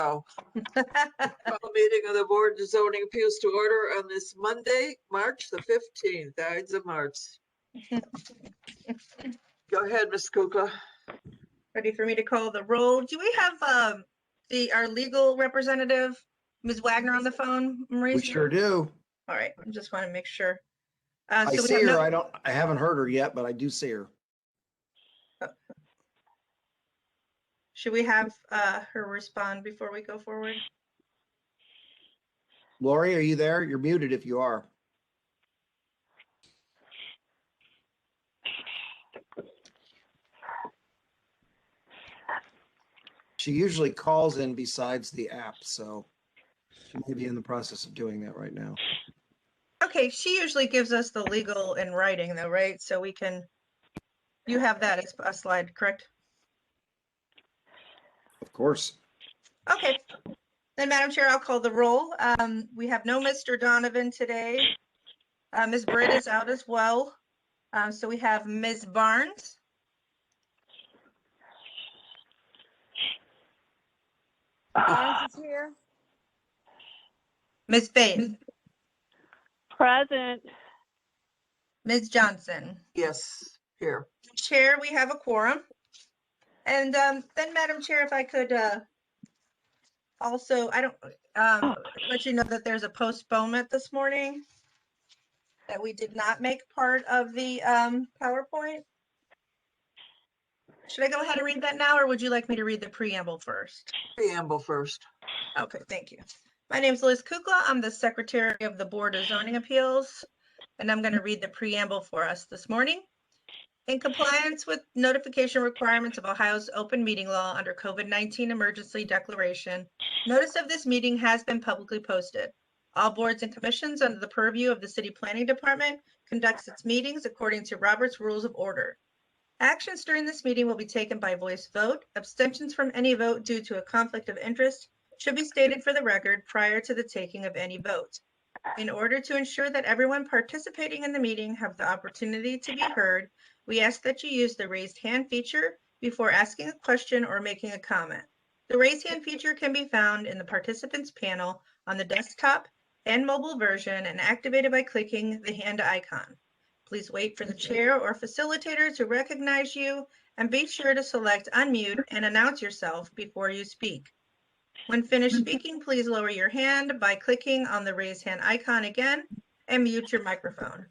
Call meeting of the Board of Zoning Appeals to order on this Monday, March the 15th, Ides of March. Go ahead, Ms. Kukla. Ready for me to call the roll? Do we have our legal representative, Ms. Wagner, on the phone, Maurice? We sure do. All right, I just want to make sure. I So we see have her. I haven't heard her yet, but I do see her. Should we have her respond before we go forward? Lori, are you there? You're muted if you are. She usually calls in besides the app, so she may be in the process of doing that right now. Okay, she usually gives us the legal in writing though, right? So we can, you have that as a slide, correct? Of course. Okay, then Madam Chair, I'll call the roll. We have no Mr. Donovan today. Ms. Britt is out as well. So we have Ms. Barnes. Barnes is here. Ms. Faith. Present. Ms. Johnson. Yes, here. Chair, we have a quorum. And then Madam Chair, if I could also, let you know that there's a postponement this morning that we did not make part of the PowerPoint. Should I go ahead and read that now, or would you like me to read the preamble first? Preamble first. Okay, thank you. My name is Liz Kukla. I'm the Secretary of the Board of Zoning Appeals, and I'm going to read the preamble for us this morning. In compliance with notification requirements of Ohio's open meeting law under COVID-19 emergency declaration, notice of this meeting has been publicly posted. All boards and commissions under the purview of the City Planning Department conducts its meetings according to Robert's Rules of Order. Actions during this meeting will be taken by voice vote. Abstentions from any vote due to a conflict of interest should be stated for the record prior to the taking of any vote. In order to ensure that everyone participating in the meeting have the opportunity to be heard, we ask that you use the raised hand feature before asking a question or making a comment. The raised hand feature can be found in the participants panel on the desktop and mobile version and activated by clicking the hand icon. Please wait for the chair or facilitator to recognize you and be sure to select unmute and announce yourself before you speak. When finished speaking, please lower your hand by clicking on the raise hand icon again and mute your microphone.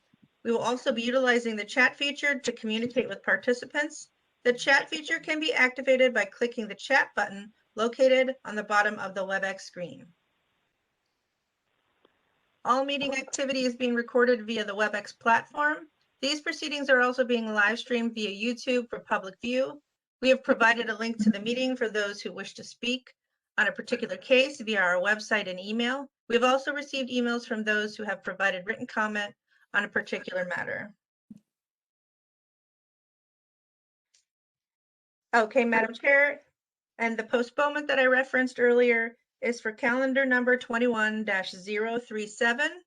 We will also be utilizing the chat feature to communicate with participants. The chat feature can be activated by clicking the chat button located on the bottom of the WebEx screen. All meeting activity is being recorded via the WebEx platform. These proceedings are also being live streamed via YouTube for public view. We have provided a link to the meeting for those who wish to speak on a particular case via our website and email. We have also received emails from those who have provided written comment on a particular matter. Okay, Madam Chair, and the postponement that I referenced earlier is for calendar number 21-037,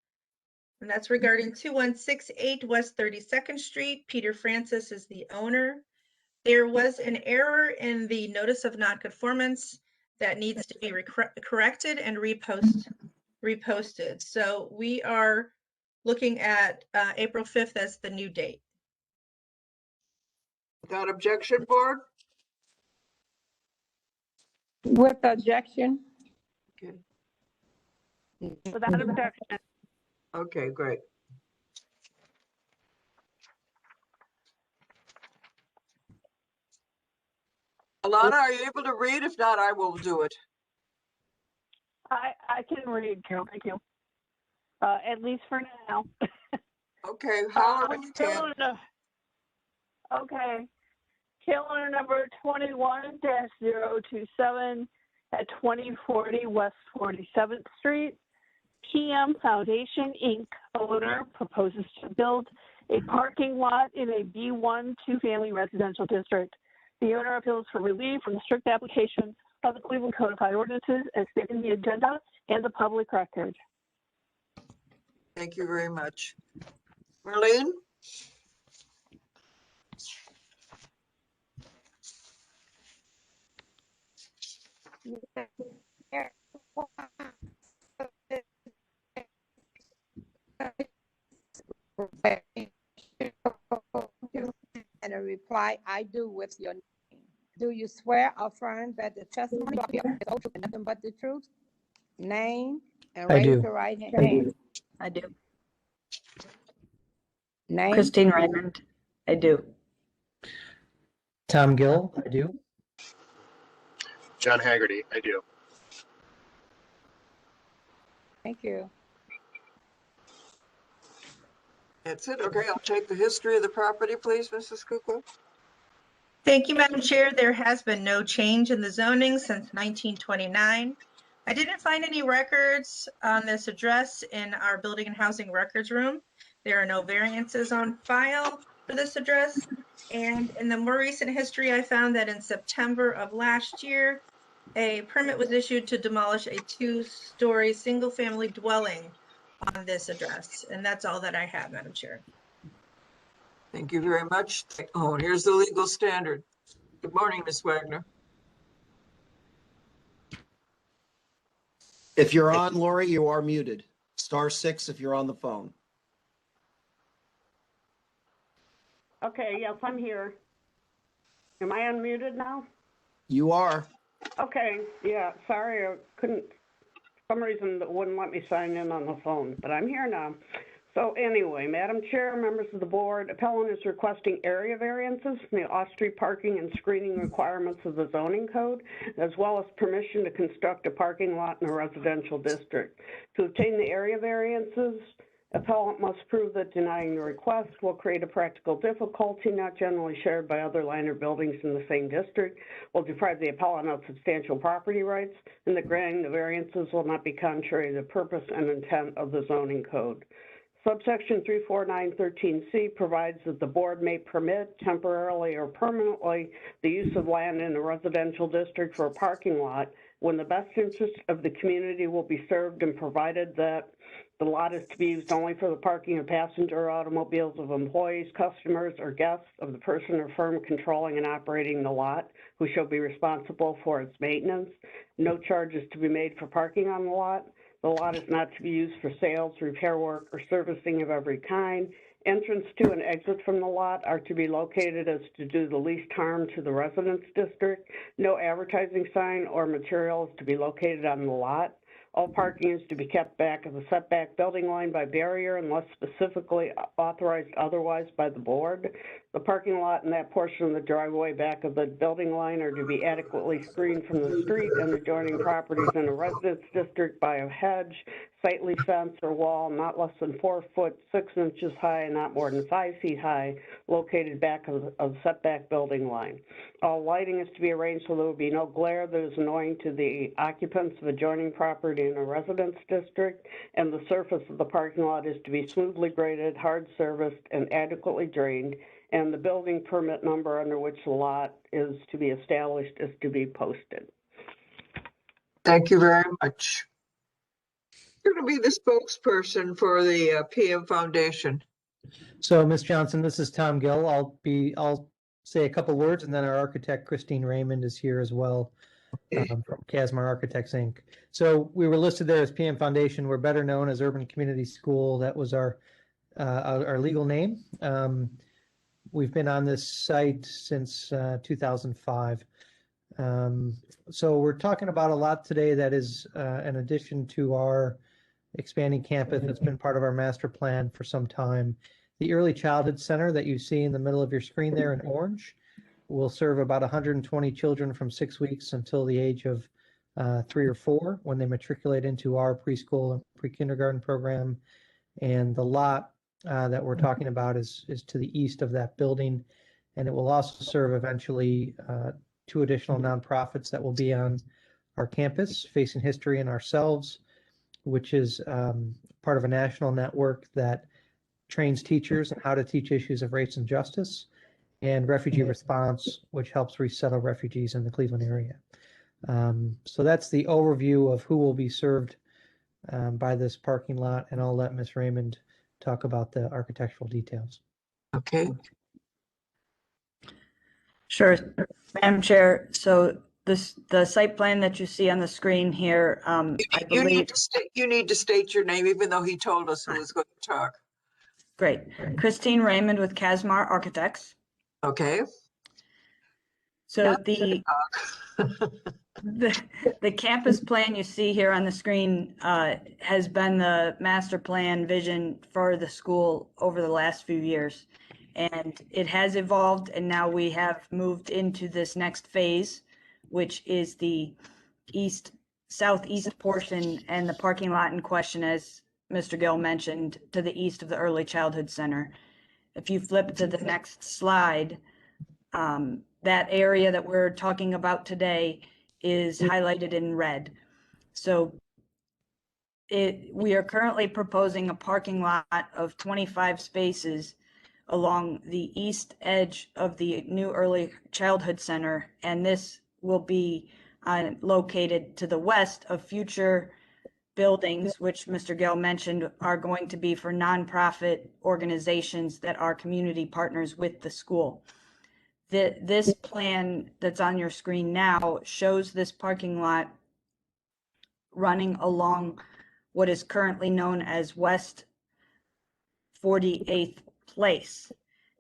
and that's regarding 2168 West 32nd Street. Peter Francis is the owner. There was an error in the notice of nonconformance that needs to be corrected and reposted. So we are looking at April 5th as the new date. Without objection, board? With objection. Okay. Without objection. Okay, great. Alana, are you able to read? If not, I will do it. I can read, Carol. Thank you. At least for now. Okay, holler when you can. Okay. Calendar number 21-027 at 2040 West 47th Street. PM Foundation Inc. owner proposes to build a parking lot in a B1 two-family residential district. The owner appeals for relief from the strict application of the Cleveland Codified Ordinances as stated in the agenda and the public record. Thank you very much. Marlene? reply, "I do," with your name. Do you swear or affirm that the testimony you give is the whole truth and nothing but the truth? Name and I raise do. your right hand. I do. Name. Christine Raymond. I do. Tom Gill, I do. John Haggerty, I do. Thank you. That's it. Okay, I'll take the history of the property, please, Mrs. Kukla. Thank you, Madam Chair. There has been no change in the zoning since 1929. I didn't find any records on this address in our Building and Housing Records Room. There are no variances on file for this address. And in the more recent history, I found that in September of last year, a permit was issued to demolish a 2-story single-family dwelling on this address. And that's all that I have, Madam Chair. Thank you very much. Oh, and here's the legal standard. Good morning, Ms. Wagner. If you're on, Lori, you are muted. *6 if you're on the phone. Okay, yes, I'm here. Am I unmuted now? You are. Okay, yeah, sorry, I couldn't, for some reason it wouldn't let me sign in on the phone, but I'm here now. So anyway, Madam Chair, members of the board, appellant is requesting area variances from the off-street parking and screening requirements of the zoning code, as well as permission to construct a parking lot in a residential district. To obtain the area variances, appellant must prove that denying the request will create a practical difficulty not generally shared by other land or buildings in the same district, will deprive the appellant of substantial property rights, and that granting the variances will not be contrary to the purpose and intent of the zoning code. Subsection 34913C provides that the board may permit temporarily or permanently the use of land in a residential district for a parking lot when the best interest of the community will be served, and provided that the lot is to be used only for the parking of passenger automobiles of employees, customers, or guests of the person or firm controlling and operating the lot, who shall be responsible for its maintenance. No charge is to be made for parking on the lot. The lot is not to be used for sales, repair work, or servicing of every kind. Entrance to and exit from the lot are to be located as to do the least harm to the residence district. No advertising sign or material is to be located on the lot. All parking is to be kept back of the setback building line by barrier unless specifically authorized otherwise by the board. The parking lot and that portion of the driveway back of the building line are to be adequately screened from the street and adjoining properties in a residence district by a hedge, sightly fence or wall not less than 4 foot 6 inches high and not more than 5 feet high, located back of the setback building line. All lighting is to be arranged so there will be no glare that is annoying to the occupants of adjoining property in a residence district, and the surface of the parking lot is to be smoothly graded, hard serviced, and adequately drained, and the building permit number under which the lot is to be established is to be posted. Thank you very much. You're going to be the spokesperson for the PM Foundation. So, Ms. Johnson, this is Tom Gill. I'll say a couple words, and then our architect, Christine Raymond, is here as well, from Casmar Architects, Inc. So we were listed there as PM Foundation. We're better known as Urban Community School. That was our legal name. We've been on this site since 2005. So we're talking about a lot today that is an addition to our expanding campus that's been part of our master plan for some time. The Early Childhood Center that you see in the middle of your screen there in orange will serve about 120 children from 6 weeks until the age of 3 or 4 when they matriculate into our preschool and pre-kindergarten program. And the lot that we're talking about is to the east of that building. And it will also serve eventually 2 additional nonprofits that will be on our campus, Facing History and ourselves, which is part of a national network that trains teachers on how to teach issues of race and justice, and Refugee Response, which helps resettle refugees in the Cleveland area. So that's the overview of who will be served by this parking lot, and I'll let Ms. Raymond talk about the architectural details. Okay. Sure, Madam Chair. So the site plan that you see on the screen here, I You believe. need to state your name, even though he told us who was going to talk. Great. Christine Raymond with Casmar Architects. Okay. So Yeah. the campus plan you see here on the screen has been the master plan vision for the school over the last few years. And it has evolved, and now we have moved into this next phase, which is the southeast portion and the parking lot in question, as Mr. Gill mentioned, to the east of the Early Childhood Center. If you flip to the next slide, that area that we're talking about today is highlighted in red. So we are currently proposing a parking lot of 25 spaces along the east edge of the new Early Childhood Center, and this will be located to the west of future buildings, which Mr. Gill mentioned are going to be for nonprofit organizations that are community partners with the school. This plan that's on your screen now shows this parking lot running along what is currently known as West 48th Place,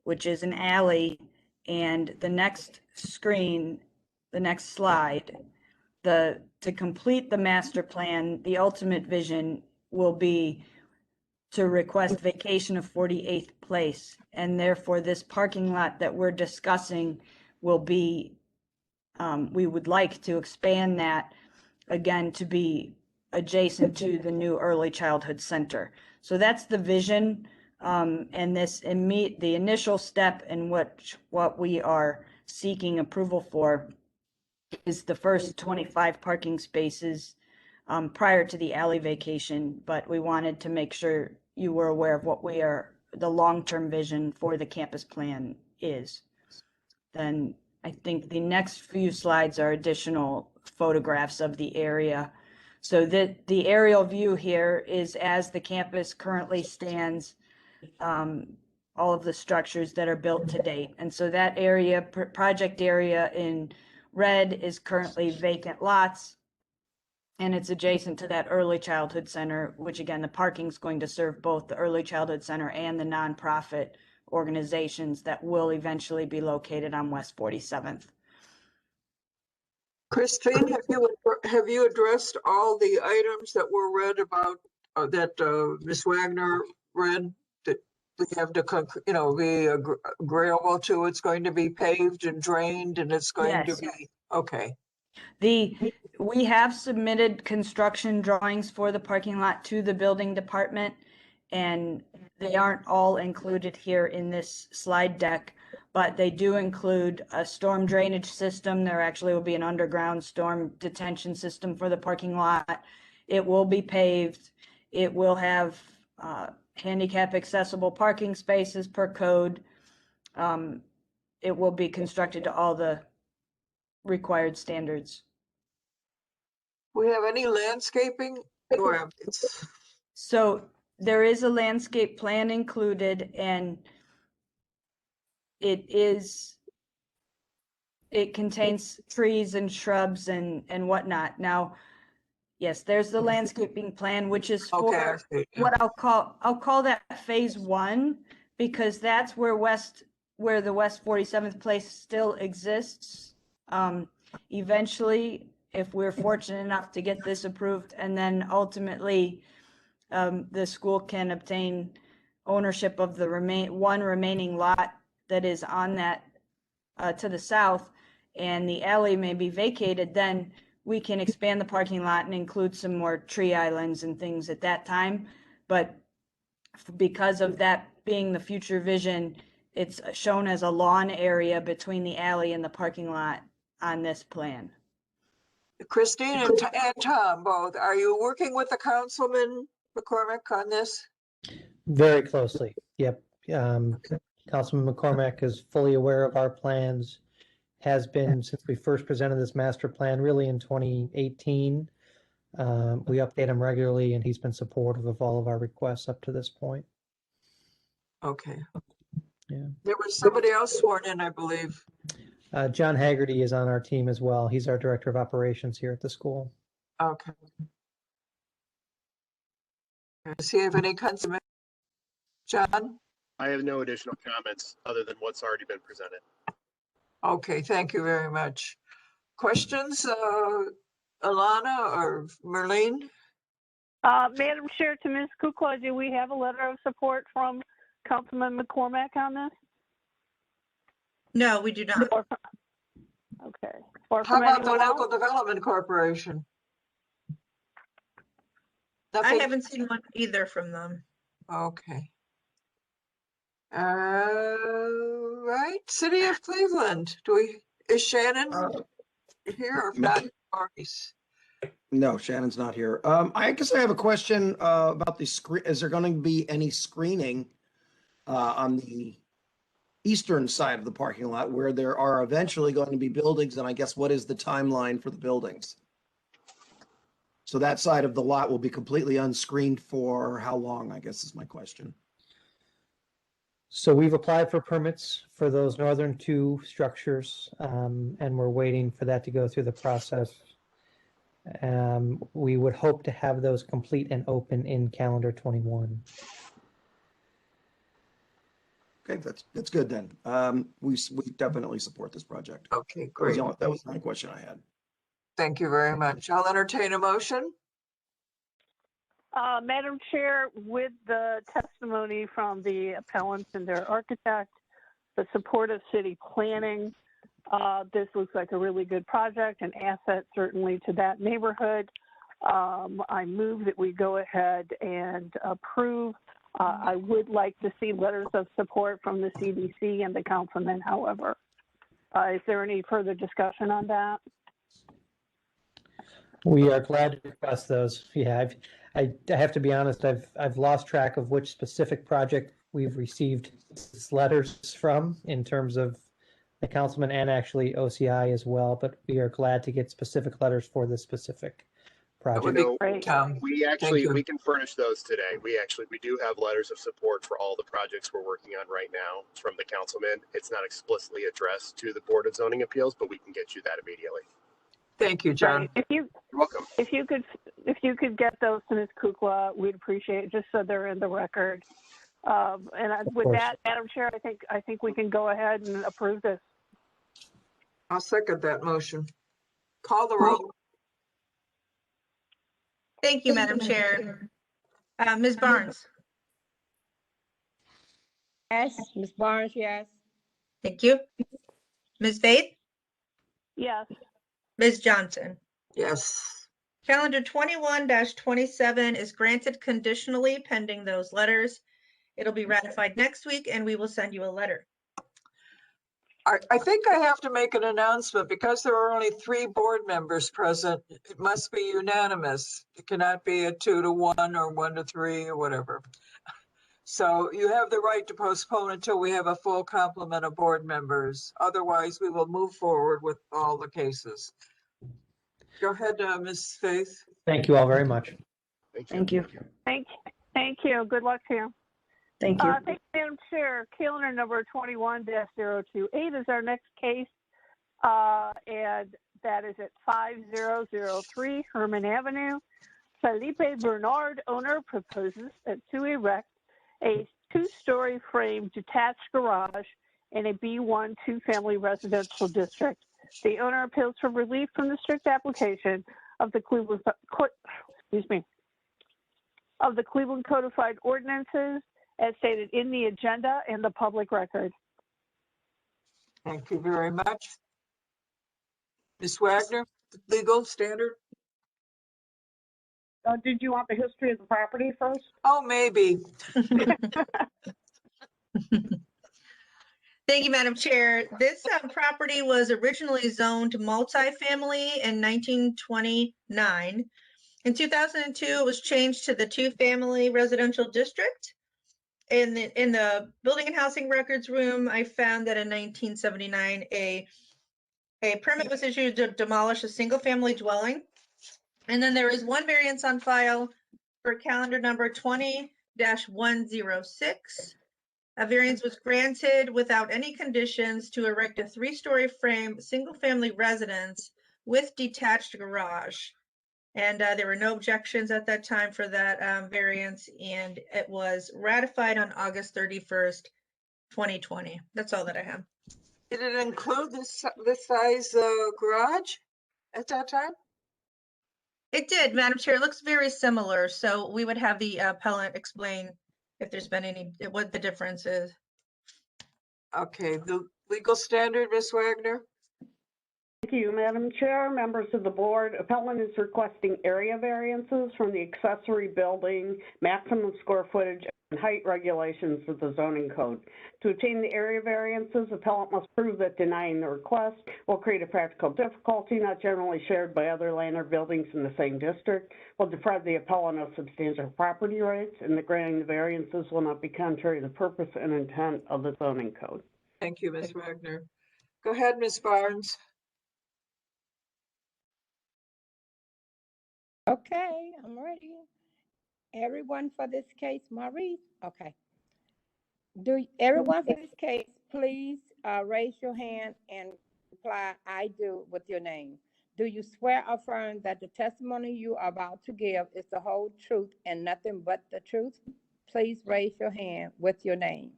which is an alley. And the next screen, the next slide, to complete the master plan, the ultimate vision will be to request vacation of 48th Place. And therefore, this parking lot that we're discussing will be, we would like to expand that again to be adjacent to the new Early Childhood Center. So that's the vision. And the initial step in what we are seeking approval for is the first 25 parking spaces prior to the alley vacation, but we wanted to make sure you were aware of what the long-term vision for the campus plan is. Then I think the next few slides are additional photographs of the area. So the aerial view here is as the campus currently stands, all of the structures that are built to date. And so that area, project area in red, is currently vacant lots. And it's adjacent to that Early Childhood Center, which again, the parking is going to serve both the Early Childhood Center and the nonprofit organizations that will eventually be located on West 47th. Christine, have you addressed all the items that were read about, that Ms. Wagner read, that we have to, be agreeable to? It's going to be paved and drained, and it's going to be, okay. We have submitted construction drawings for the parking lot to the building department, and they aren't all included here in this slide deck, but they do include a storm drainage system. There actually will be an underground storm detention system for the parking lot. It will be paved. It will have handicap accessible parking spaces per code. It will be constructed to all the required standards. We have any landscaping? Or So there is a landscape plan included, and it contains trees and shrubs and whatnot. Now, yes, there's the landscaping plan, which is for what I'll call that phase 1, because that's where the West 47th Place still exists. Eventually, if we're fortunate enough to get this approved, and then ultimately the school can obtain ownership of the one remaining lot that is on that to the south, and the alley may be vacated, then we can expand the parking lot and include some more tree islands and things at that time. But because of that being the future vision, it's shown as a lawn area between the alley and the parking lot on this plan. Christine and Tom, both, are you working with the Councilman McCormick on this? Very closely. Yep. Councilman McCormick is fully aware of our plans, has been since we first presented this master plan, really in 2018. We update him regularly, and he's been supportive of all of our requests up to this point. Okay. Yeah. There was somebody else sworn in, I believe. John Haggerty is on our team as well. He's our director of operations here at the school. Okay. Does he have any comments? John? I have no additional comments other than what's already been presented. Okay, thank you very much. Questions, Alana or Merlene? Madam Chair, to Ms. Kukla, do we have a letter of support from Councilman McCormack on this? No, we do not. Okay. Or How from about the anyone Local else? Development Corporation? I Nothing? haven't seen one either from them. Okay. Right, City of Cleveland, is Shannon here or not? Maurice? No, Shannon's not here. I guess I have a question about the screen. Is there going to be any screening on the eastern side of the parking lot where there are eventually going to be buildings? And I guess what is the timeline for the buildings? So that side of the lot will be completely unscreened for how long, I guess is my question. So we've applied for permits for those northern two structures, and we're waiting for that to go through the process. We would hope to have those complete and open in calendar 21. Okay, that's good then. We definitely support this project. Okay, great. That was my question I had. Thank you very much. I'll entertain a motion. Madam Chair, with the testimony from the appellants and their architect, the support of city planning, this looks like a really good project, an asset certainly to that neighborhood. I move that we go ahead and approve. I would like to see letters of support from the CDC and the councilman, however. Is there any further discussion on that? We are glad to request those. Yeah, I have to be honest, I've lost track of which specific project we've received letters from in terms of the councilman and actually OCI as well, but we are glad to get specific letters for this specific That would project. be great, Tom. We can furnish those today. We do have letters of support for all the projects we're working on right now from the councilman. It's not explicitly addressed to the Board of Zoning Appeals, but we can get you that immediately. Thank you, John. Right. You're welcome. If you could get those to Ms. Kukla, we'd appreciate it, just so they're in the record. With that, Madam Chair, I think we can go ahead and approve this. I'll second that motion. Call the roll. Thank you, Madam Chair. Ms. Barnes? Yes, Ms. Barnes, yes. Thank you. Ms. Faith? Yes. Ms. Johnson? Yes. Calendar 21-27 is granted conditionally pending those letters. It'll be ratified next week and we will send you a letter. I think I have to make an announcement because there are only 3 board members present. It must be unanimous. It cannot be a 2-1 or 1-3 or whatever. So you have the right to postpone until we have a full complement of board members. Otherwise, we will move forward with all the cases. Go ahead, Ms. Faith. Thank you all very much. Thank you. Thank you. Good luck to you. Thank you. Thank you, Madam Chair. Calendar number 21-028 is our next case, and that is at 5003 Herman Avenue. Felipe Bernard, owner, proposes to erect a 2-story frame detached garage in a B1 2-family residential district. The owner appeals for relief from the strict application of the Cleveland Codified Ordinances as stated in the agenda and the public record. Thank you very much. Ms. Wagner, legal standard? Did you want the history of the property first? Oh, maybe. Thank you, Madam Chair. This property was originally zoned multifamily in 1929. In 2002, it was changed to the 2-family residential district. In the Building and Housing Records room, I found that in 1979, a permit was issued to demolish a single-family dwelling. And then there is one variance on file for calendar number 20-106. A variance was granted without any conditions to erect a 3-story frame single-family residence with detached garage. And there were no objections at that time for that variance, and it was ratified on August 31st, 2020. That's all that I have. Did it include this size garage at that time? It did, Madam Chair. It looks very similar. So we would have the appellant explain if there's been any, what the difference is. Okay, the legal standard, Ms. Wagner? Thank you, Madam Chair, members of the board. Appellant is requesting area variances from the accessory building, maximum square footage and height regulations of the zoning code. To obtain the area variances, appellant must prove that denying the request will create a practical difficulty not generally shared by other land or buildings in the same district, will deprive the appellant of substantial property rights, and that granting the variances will not be contrary to the purpose and intent of the zoning code. Thank you, Ms. Wagner. Go ahead, Ms. Barnes. Okay, I'm ready. Everyone for this case, Maurice? Okay. Everyone for this case, please raise your hand and reply, I do, with your name. Do you swear or affirm that the testimony you are about to give is the whole truth and nothing but the truth? Please raise your hand with your name.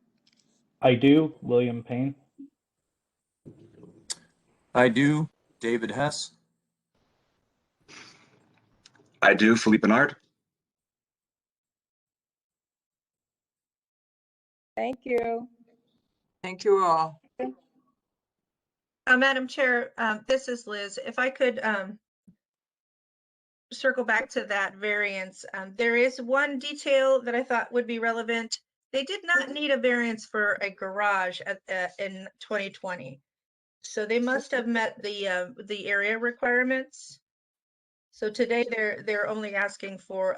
I do, William Payne. I do, David Hess. I do, Philippe Bernard. Thank you. Thank you all. Madam Chair, this is Liz. If I could circle back to that variance, there is one detail that I thought would be relevant. They did not need a variance for a garage in 2020. So they must have met the area requirements. So today they're only asking for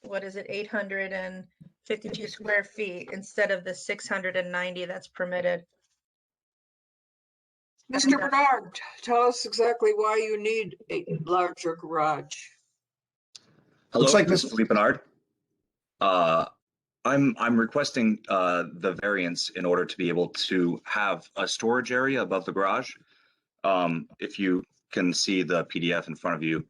what is it, 852 square feet instead of the 690 that's permitted. Mr. Bernard, tell us exactly why you need a larger garage. Hello, Looks like this is Mr. Philippe Bernard. I'm requesting the variance in order to be able to have a storage area above the garage. If you can see the PDF in front of you,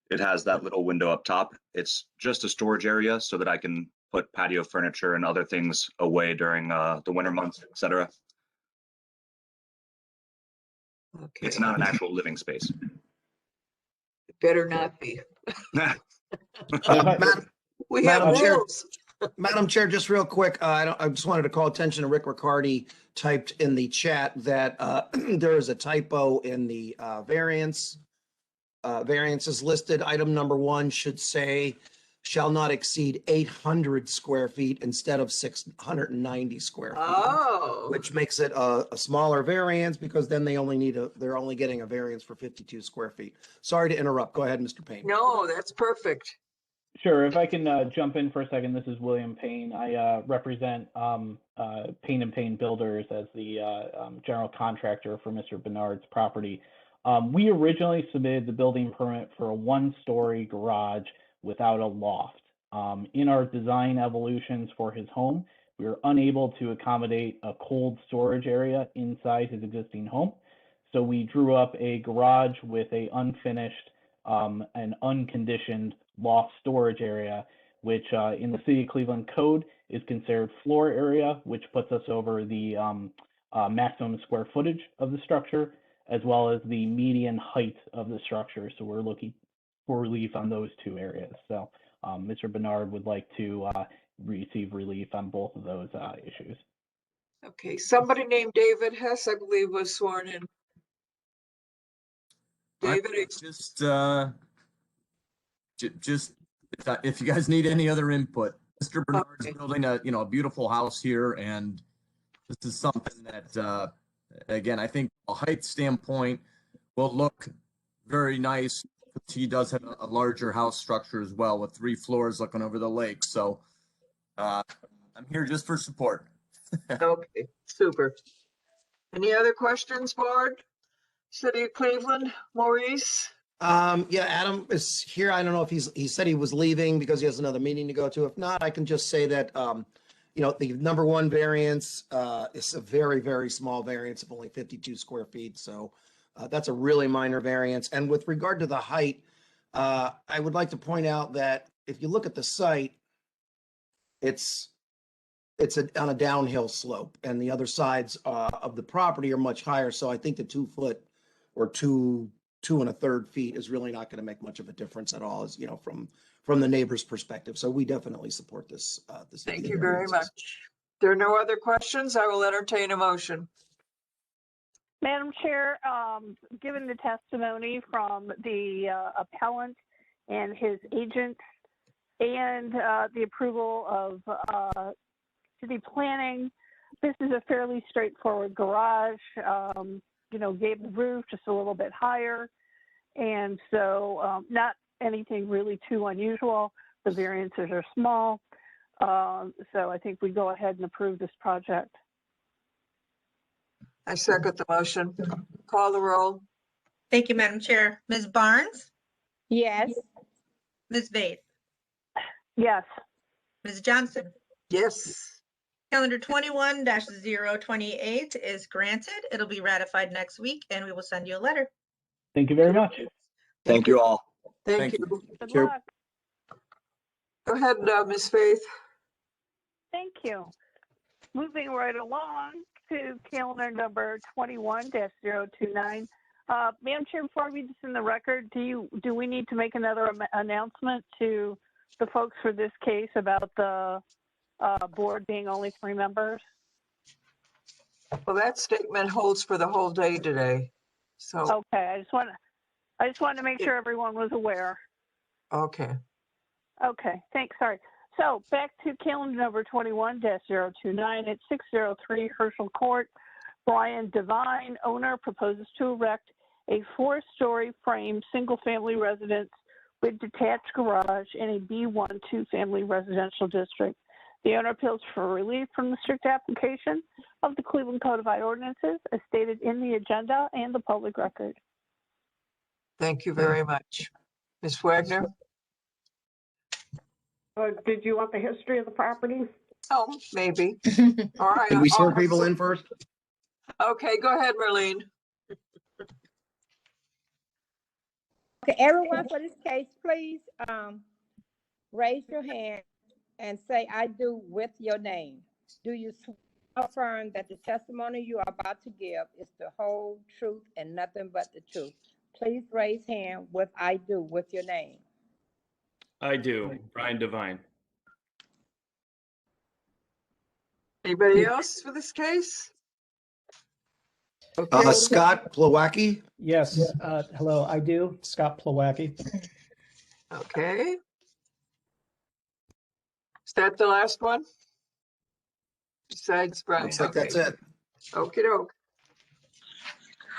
it has that little window up top. It's just a storage area so that I can put patio furniture and other things away during the winter months, etc. Okay. It's not an actual living space. It better not be. We have Madam Chair. rules. Madam Chair, just real quick, I just wanted to call attention to Rick Riccardi typed in the chat that there is a typo in the variances listed. Item number 1 should say shall not exceed 800 square feet instead of 690 square feet. Oh. Which makes it a smaller variance because then they're only getting a variance for 52 square feet. Sorry to interrupt. Go ahead, Mr. Payne. No, that's perfect. Sure, if I can jump in for a second, this is William Payne. I represent Payne & Payne Builders as the general contractor for Mr. Bernard's property. We originally submitted the building permit for a 1-story garage without a loft. In our design evolutions for his home, we were unable to accommodate a cold storage area inside his existing home. So we drew up a garage with a unfinished and unconditioned loft storage area, which in the City of Cleveland code is considered floor area, which puts us over the maximum square footage of the structure, as well as the median height of the structure. So we're looking for relief on those 2 areas. So Mr. Bernard would like to receive relief on both of those issues. Okay, somebody named David Hess, I believe, was sworn in. David, Just if you guys need any other input, Mr. Bernard's Okay. building a beautiful house here, and this is something that again, I think a height standpoint will look very nice. He does have a larger house structure as well with 3 floors looking over the lake. So I'm here just for support. Okay, super. Any other questions, board? City of Cleveland, Maurice? Yeah, Adam is here. I don't know if he said he was leaving because he has another meeting to go to. If not, I can just say that, the number 1 variance is a very, very small variance of only 52 square feet. So that's a really minor variance. And with regard to the height, I would like to point out that if you look at the site, it's on a downhill slope, and the other sides of the property are much higher. So I think the 2 foot or 2.33 feet is really not going to make much of a difference at all, as you know, from the neighbor's perspective. So we definitely support this. Thank you very much. There are no other questions. I will entertain a motion. Madam Chair, given the testimony from the appellant and his agent and the approval of city planning, this is a fairly straightforward garage. Gable roof, just a little bit higher. And so not anything really too unusual. The variances are small. So I think we go ahead and approve this project. I second the motion. Call the roll. Thank you, Madam Chair. Ms. Barnes, Yes. Ms. Vaith, Yes. Ms. Johnson. Yes. Calendar 21-028 is granted. It'll be ratified next week, and we will send you a letter. Thank you very much. Thank you all. Thank Thank you. Good Sure. luck. Go ahead, Ms. Faith. Thank you. Moving right along to calendar number 21-029. Madam Chair, before I read this in the record, do we need to make another announcement to the folks for this case about the board being only 3 members? Well, that statement holds for the whole day today. So, Okay, I just wanted to make sure everyone was aware. okay. Okay, thanks. Sorry. So back to calendar number 21-029 at 603 Herschel Court. Brian Devine, owner, proposes to erect a 4-story frame single-family residence with detached garage in a B1 2-family residential district. The owner appeals for relief from the strict application of the Cleveland Codified Ordinances as stated in the agenda and the public record. Thank you very much. Ms. Wagner? Did you want the history of the property? Oh, maybe. All right. Can we swear people in first? Okay, go ahead, Marlene. Okay, everyone for this case, please raise your hand and say, I do with your name. Do you swear or affirm that the testimony you are about to give is the whole truth and nothing but the truth? Please raise hand with I do with your name. I do. Brian Devine. Anybody else for this case? Okay. Scott Plawacki. Yes, hello, I do. Scott Plawacki. Okay. Is that the last one? Besides Brian? Looks like Okay. that's it. Okey doke.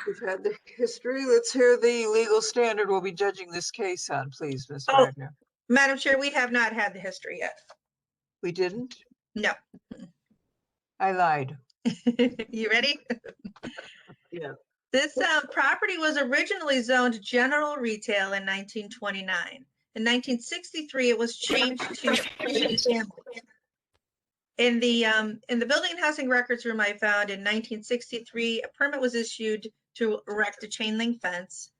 We've had the history. Let's hear the legal standard we'll be judging this case on, please, Ms. Oh. Wagner. Madam Chair, we have not had the history yet. We didn't? No. I lied. You ready? Yeah. This property was originally zoned general retail in 1929. In 1963, it was changed to family. In the building and housing records room I found in 1963, a permit was issued to erect a chain link fence.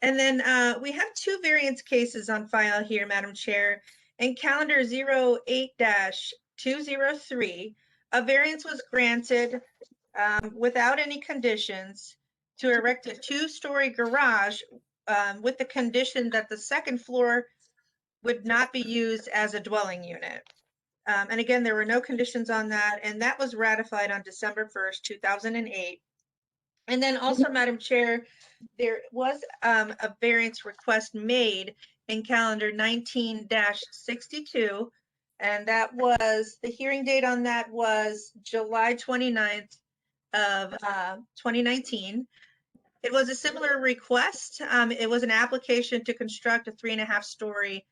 And then we have 2 variance cases on file here, Madam Chair. In calendar 08-203, a variance was granted without any conditions to erect a 2-story garage with the condition that the second floor would not be used as a dwelling unit. And again, there were no conditions on that, and that was ratified on December 1st, 2008. And then also, Madam Chair, there was a variance request made in calendar 19-62, and that was, the hearing date on that was July 29th of 2019. It was a similar request. It was an application to construct a 3.5-story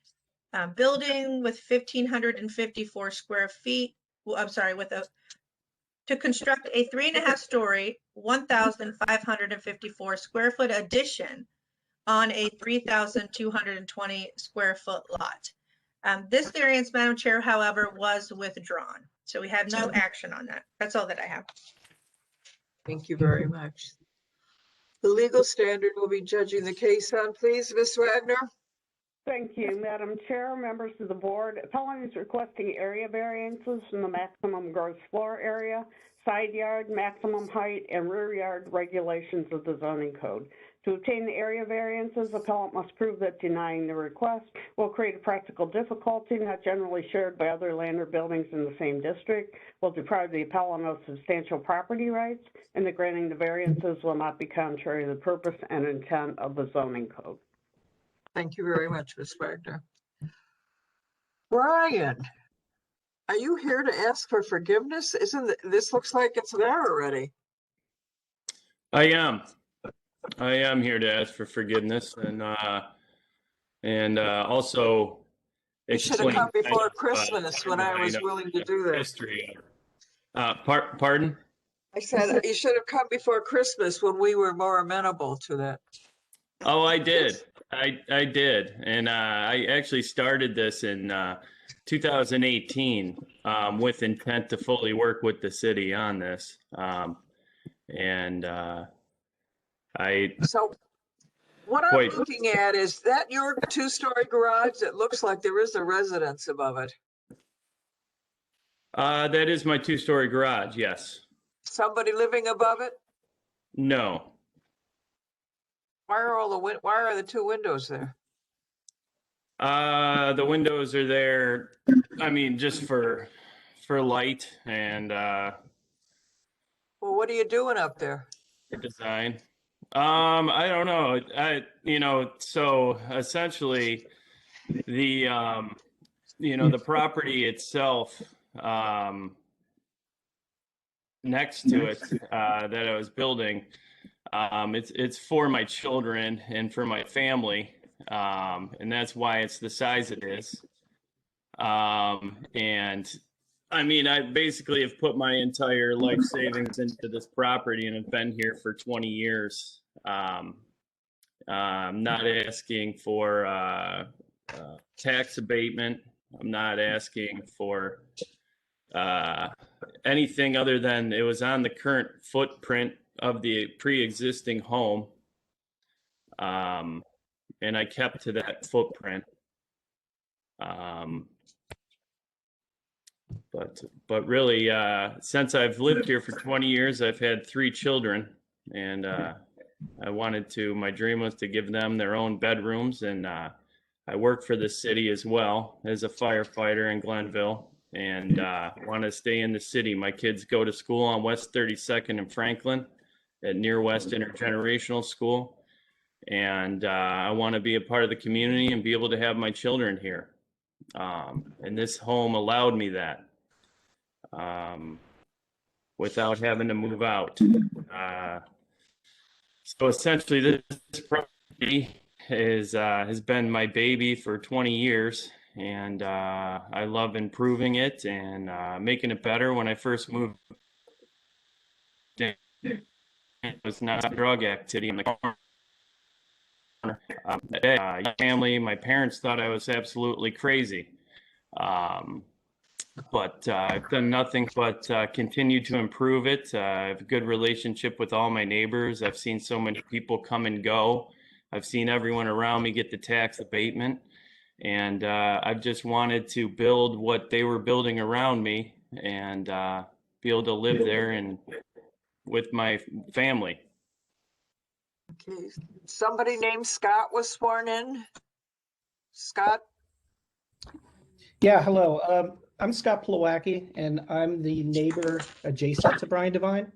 building with 1,554 square feet. Well, I'm sorry, to construct a 3.5-story, 1,554 square foot addition on a 3,220 square foot lot. This variance, Madam Chair, however, was withdrawn. So we have no action on that. That's all that I have. Thank you very much. The legal standard we'll be judging the case on, please, Ms. Wagner. Thank you, Madam Chair, members of the board. Appellant is requesting area variances from the maximum gross floor area, side yard, maximum height, and rear yard regulations of the zoning code. To obtain the area variances, appellant must prove that denying the request will create a practical difficulty not generally shared by other land or buildings in the same district, will deprive the appellant of substantial property rights, and that granting the variances will not be contrary to the purpose and intent of the zoning code. Thank you very much, Ms. Wagner. Brian, are you here to ask for forgiveness? This looks like it's there already. I am here to ask for forgiveness and also You should have explain come before kind of, Christmas when I was willing to do that. history. Pardon? I said you should have come before Christmas when we were more amenable to that. Oh, I did. I did. And I actually started this in 2018 with intent to fully work with the city on this. So what I'm looking at is that your two-story garage, it looks like there is a residence above it. That is my two-story garage, yes. Somebody living above it? No. Why are the two windows there? The windows are there, I mean, just for light and Well, what are you doing up there? for design. I don't know. So essentially the the property itself next to it that I was building, it's for my children and for my family, and that's why it's the size it is. And I mean, I basically have put my entire life savings into this property and have been here for 20 years. I'm not asking for tax abatement. I'm not asking for anything other than it was on the current footprint of the pre-existing home. And I kept to that footprint. But really, since I've lived here for 20 years, I've had 3 children, and my dream was to give them their own bedrooms, and I work for the city as well as a firefighter in Glenville, and want to stay in the city. My kids go to school on West 32nd in Franklin at Near West Intergenerational School, and I want to be a part of the community and be able to have my children here. And this home allowed me that without having to move out. So essentially this property has been my baby for 20 years, and I love improving it and making it better. When I first moved, it was not drug activity in the corner. Family, my parents thought I was absolutely crazy. But I've done nothing but continue to improve it. I have a good relationship with all my neighbors. I've seen so many people come and go. I've seen everyone around me get the tax abatement. And I've just wanted to build what they were building around me and be able to live there and with my family. Okay, somebody named Scott was sworn in. Scott? Yeah, hello. I'm Scott Plawacki, and I'm the neighbor adjacent to Brian Devine.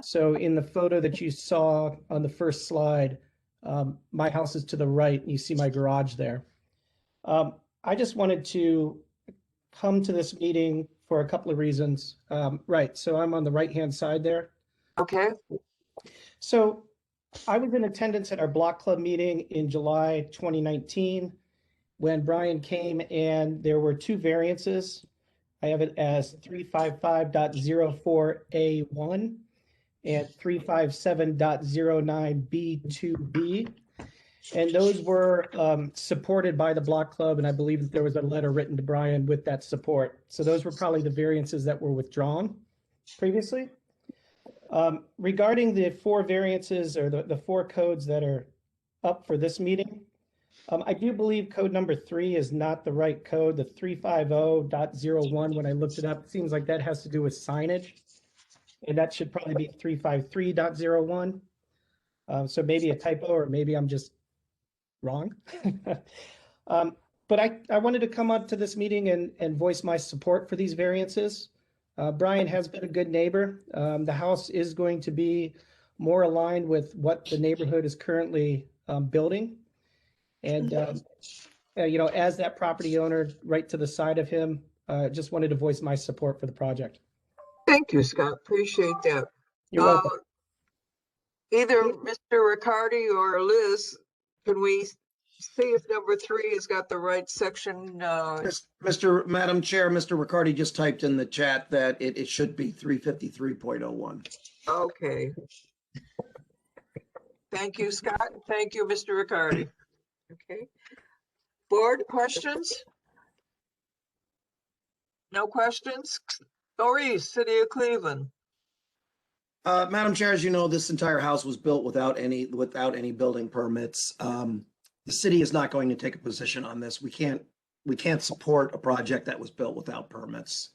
So in the photo that you saw on the first slide, my house is to the right, and you see my garage there. I just wanted to come to this meeting for a couple of reasons. Right, so I'm on the right-hand side there. Okay. So I was in attendance at our block club meeting in July 2019 when Brian came, and there were 2 variances. I have it as 355.04A1 and 357.09B2B. And those were supported by the block club, and I believe that there was a letter written to Brian with that support. So those were probably the variances that were withdrawn previously. Regarding the 4 variances or the 4 codes that are up for this meeting, I do believe code number 3 is not the right code, the 350.01. When I looked it up, it seems like that has to do with signage. And that should probably be 353.01. So maybe a typo, or maybe I'm just wrong. But I wanted to come up to this meeting and voice my support for these variances. Brian has been a good neighbor. The house is going to be more aligned with what the neighborhood is currently building. And, you know, as that property owner right to the side of him, just wanted to voice my support for the project. Thank you, Scott. Appreciate that. You're welcome. Either Mr. Riccardi or Liz, can we see if number 3 has got the right section? Madam Chair, Mr. Riccardi just typed in the chat that it should be 353.01. Okay. Thank you, Scott. Thank you, Mr. Riccardi. Okay. Board questions? No questions? Maurice, City of Cleveland. Madam Chair, as you know, this entire house was built without any building permits. The city is not going to take a position on this. We can't support a project that was built without permits.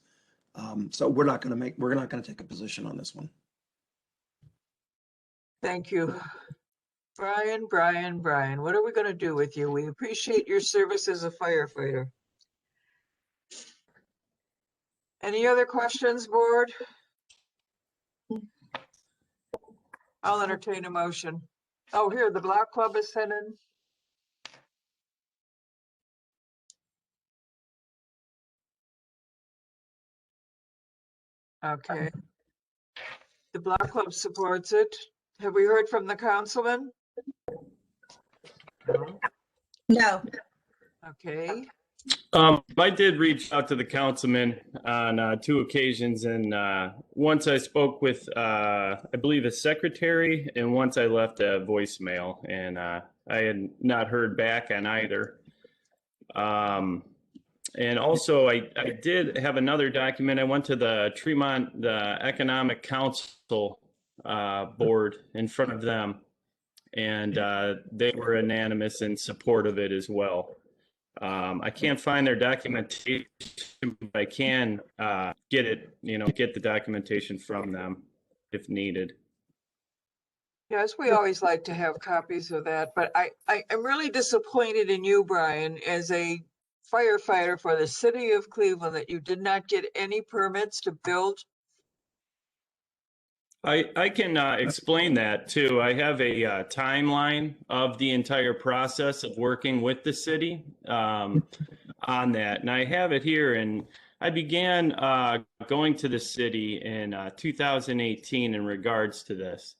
So we're not going to take a position on this one. Thank you. Brian, what are we going to do with you? We appreciate your service as a firefighter. Any other questions, board? I'll entertain a motion. Oh, here, the Block Club is sent in. Okay. The Block Club supports it. Have we heard from the councilman? No. No. Okay. I did reach out to the councilman on 2 occasions, and once I spoke with, I believe, the secretary, and once I left a voicemail, and I had not heard back on either. And also, I did have another document. I went to the Tremont, the Economic Council board in front of them, and they were unanimous in support of it as well. I can't find their documentation, but I can get it, get the documentation from them if needed. Yes, we always like to have copies of that, but I'm really disappointed in you, Brian, as a firefighter for the city of Cleveland, that you did not get any permits to build. I can explain that too. I have a timeline of the entire process of working with the city on that. And I have it here. And I began going to the city in 2018 in regards to this.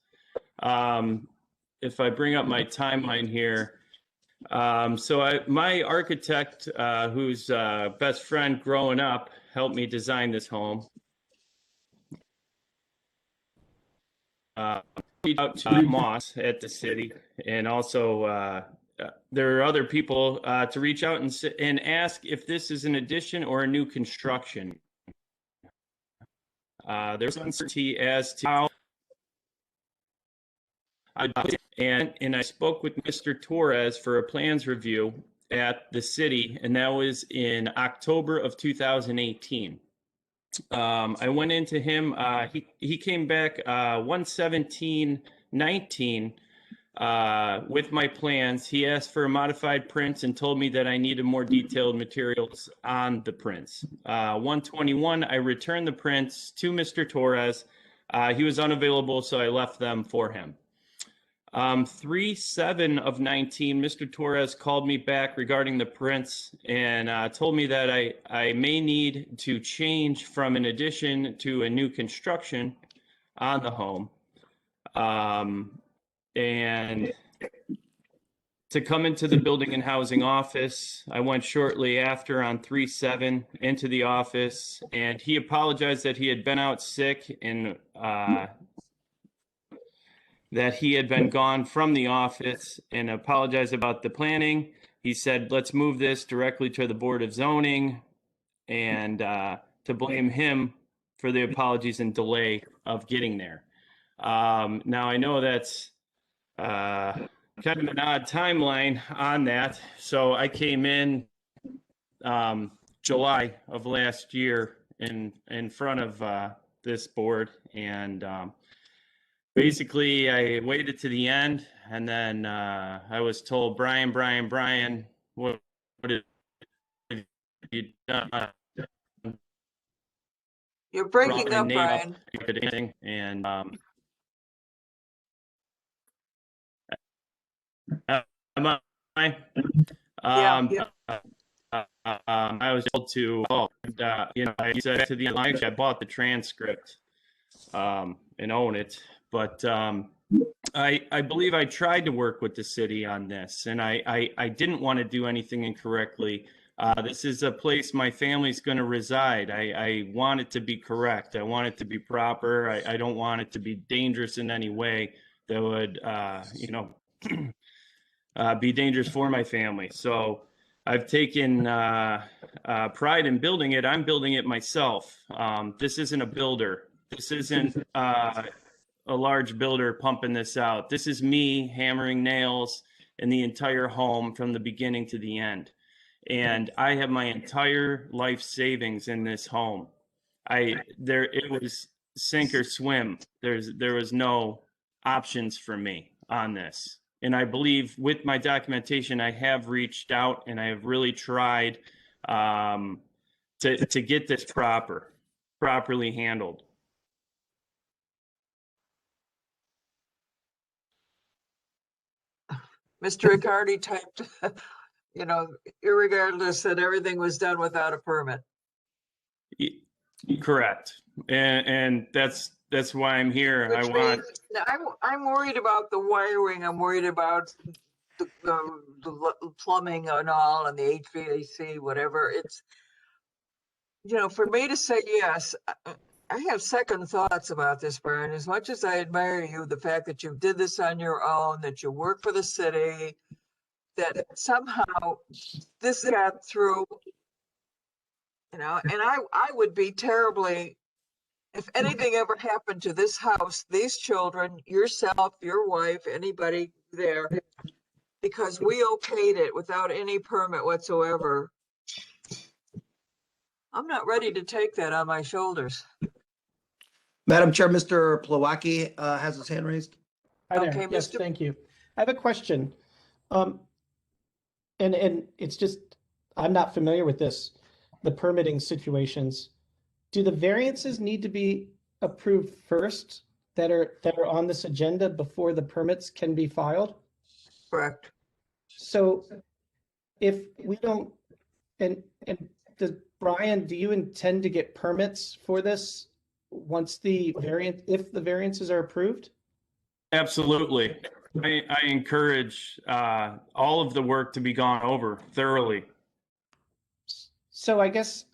If I bring up my timeline here. My architect, who's best friend growing up, helped me design this home. Reached out to Moss at the city, and also there are other people to reach out and ask if this is an addition or a new construction. There's uncertainty as to how. And I spoke with Mr. Torres for a plans review at the city, and that was in October of 2018. I went into him. He came back 1/17/19 with my plans. He asked for modified prints and told me that I needed more detailed materials on the prints. 1/21, I returned the prints to Mr. Torres. He was unavailable, so I left them for him. 3/7/19, Mr. Torres called me back regarding the prints and told me that I may need to change from an addition to a new construction on the home. And to come into the building and housing office, I went shortly after on 3/7 into the office, and he apologized that he had been out sick and that he had been gone from the office, and apologized about the planning. He said, let's move this directly to the Board of Zoning, and to blame him for the apologies and delay of getting there. Now I know that's kind of an odd timeline on that. So I came in July of last year in front of this board, and basically I waited to the end, and then I was told, Brian, what have you done? You're breaking Brought my up, name Brian. And am I? Yeah. I was told to, I said to the line, I bought the transcript and own it, but I believe I tried to work with the city on this, and I didn't want to do anything incorrectly. This is a place my family's going to reside. I want it to be correct. I want it to be proper. I don't want it to be dangerous in any way that would, be dangerous for my family. So I've taken pride in building it. I'm building it myself. This isn't a builder. This isn't a large builder pumping this out. This is me hammering nails in the entire home from the beginning to the end. And I have my entire life savings in this home. It was sink or swim. There was no options for me on this. And I believe with my documentation, I have reached out and I have really tried to get this properly handled. Mr. Riccardi typed, irregardless that everything was done without a permit. Correct. And that's why I'm here. I'm worried about the wiring. I'm worried about the plumbing and all, and the HVAC, whatever. It's, for me to say yes, I have second thoughts about this, Brian. As much as I admire you, the fact that you did this on your own, that you work for the city, that somehow this got through, and I would be terribly, if anything ever happened to this house, these children, yourself, your wife, anybody there, because we okayed it without any permit whatsoever. I'm not ready to take that on my shoulders. Madam Chair, Mr. Plawacki has his hand raised. Hi there. Okay, Yes, Mr. thank you. I have a question. And it's just, I'm not familiar with this, the permitting situations. Do the variances need to be approved first that are on this agenda before the permits can be filed? Correct. So if we don't, and Brian, do you intend to get permits for this once if the variances are approved? Absolutely. I encourage all of the work to be gone over thoroughly. So I guess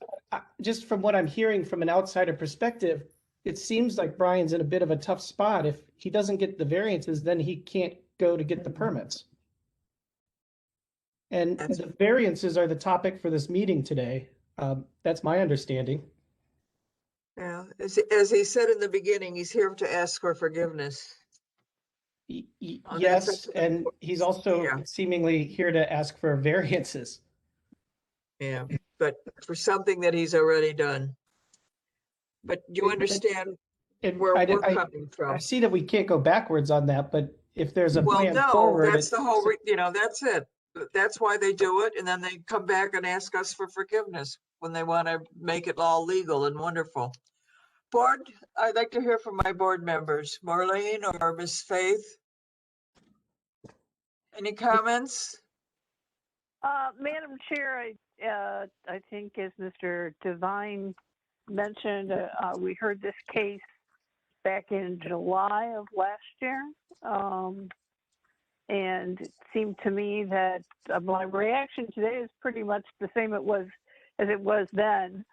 just from what I'm hearing from an outsider perspective, it seems like Brian's in a bit of a tough spot. If he doesn't get the variances, then he can't go to get the permits. And the variances are the topic for this meeting today. That's my understanding. Yeah, as he said in the beginning, he's here to ask for forgiveness. Yes, and he's also seemingly here to ask for variances. Yeah, but for something that he's already done. But you understand where we're coming from. I see that we can't go backwards on that, but if there's a plan no, forward, that's the whole, that's it. That's why they do it, and then they come back and ask us for forgiveness when they want to make it all legal and wonderful. Board, I'd like to hear from my board members. Marlene or Miss Faith? Any comments? Madam Chair, I think as Mr. Devine mentioned, we heard this case back in July of last year. And it seemed to me that my reaction today is pretty much the same as it was then.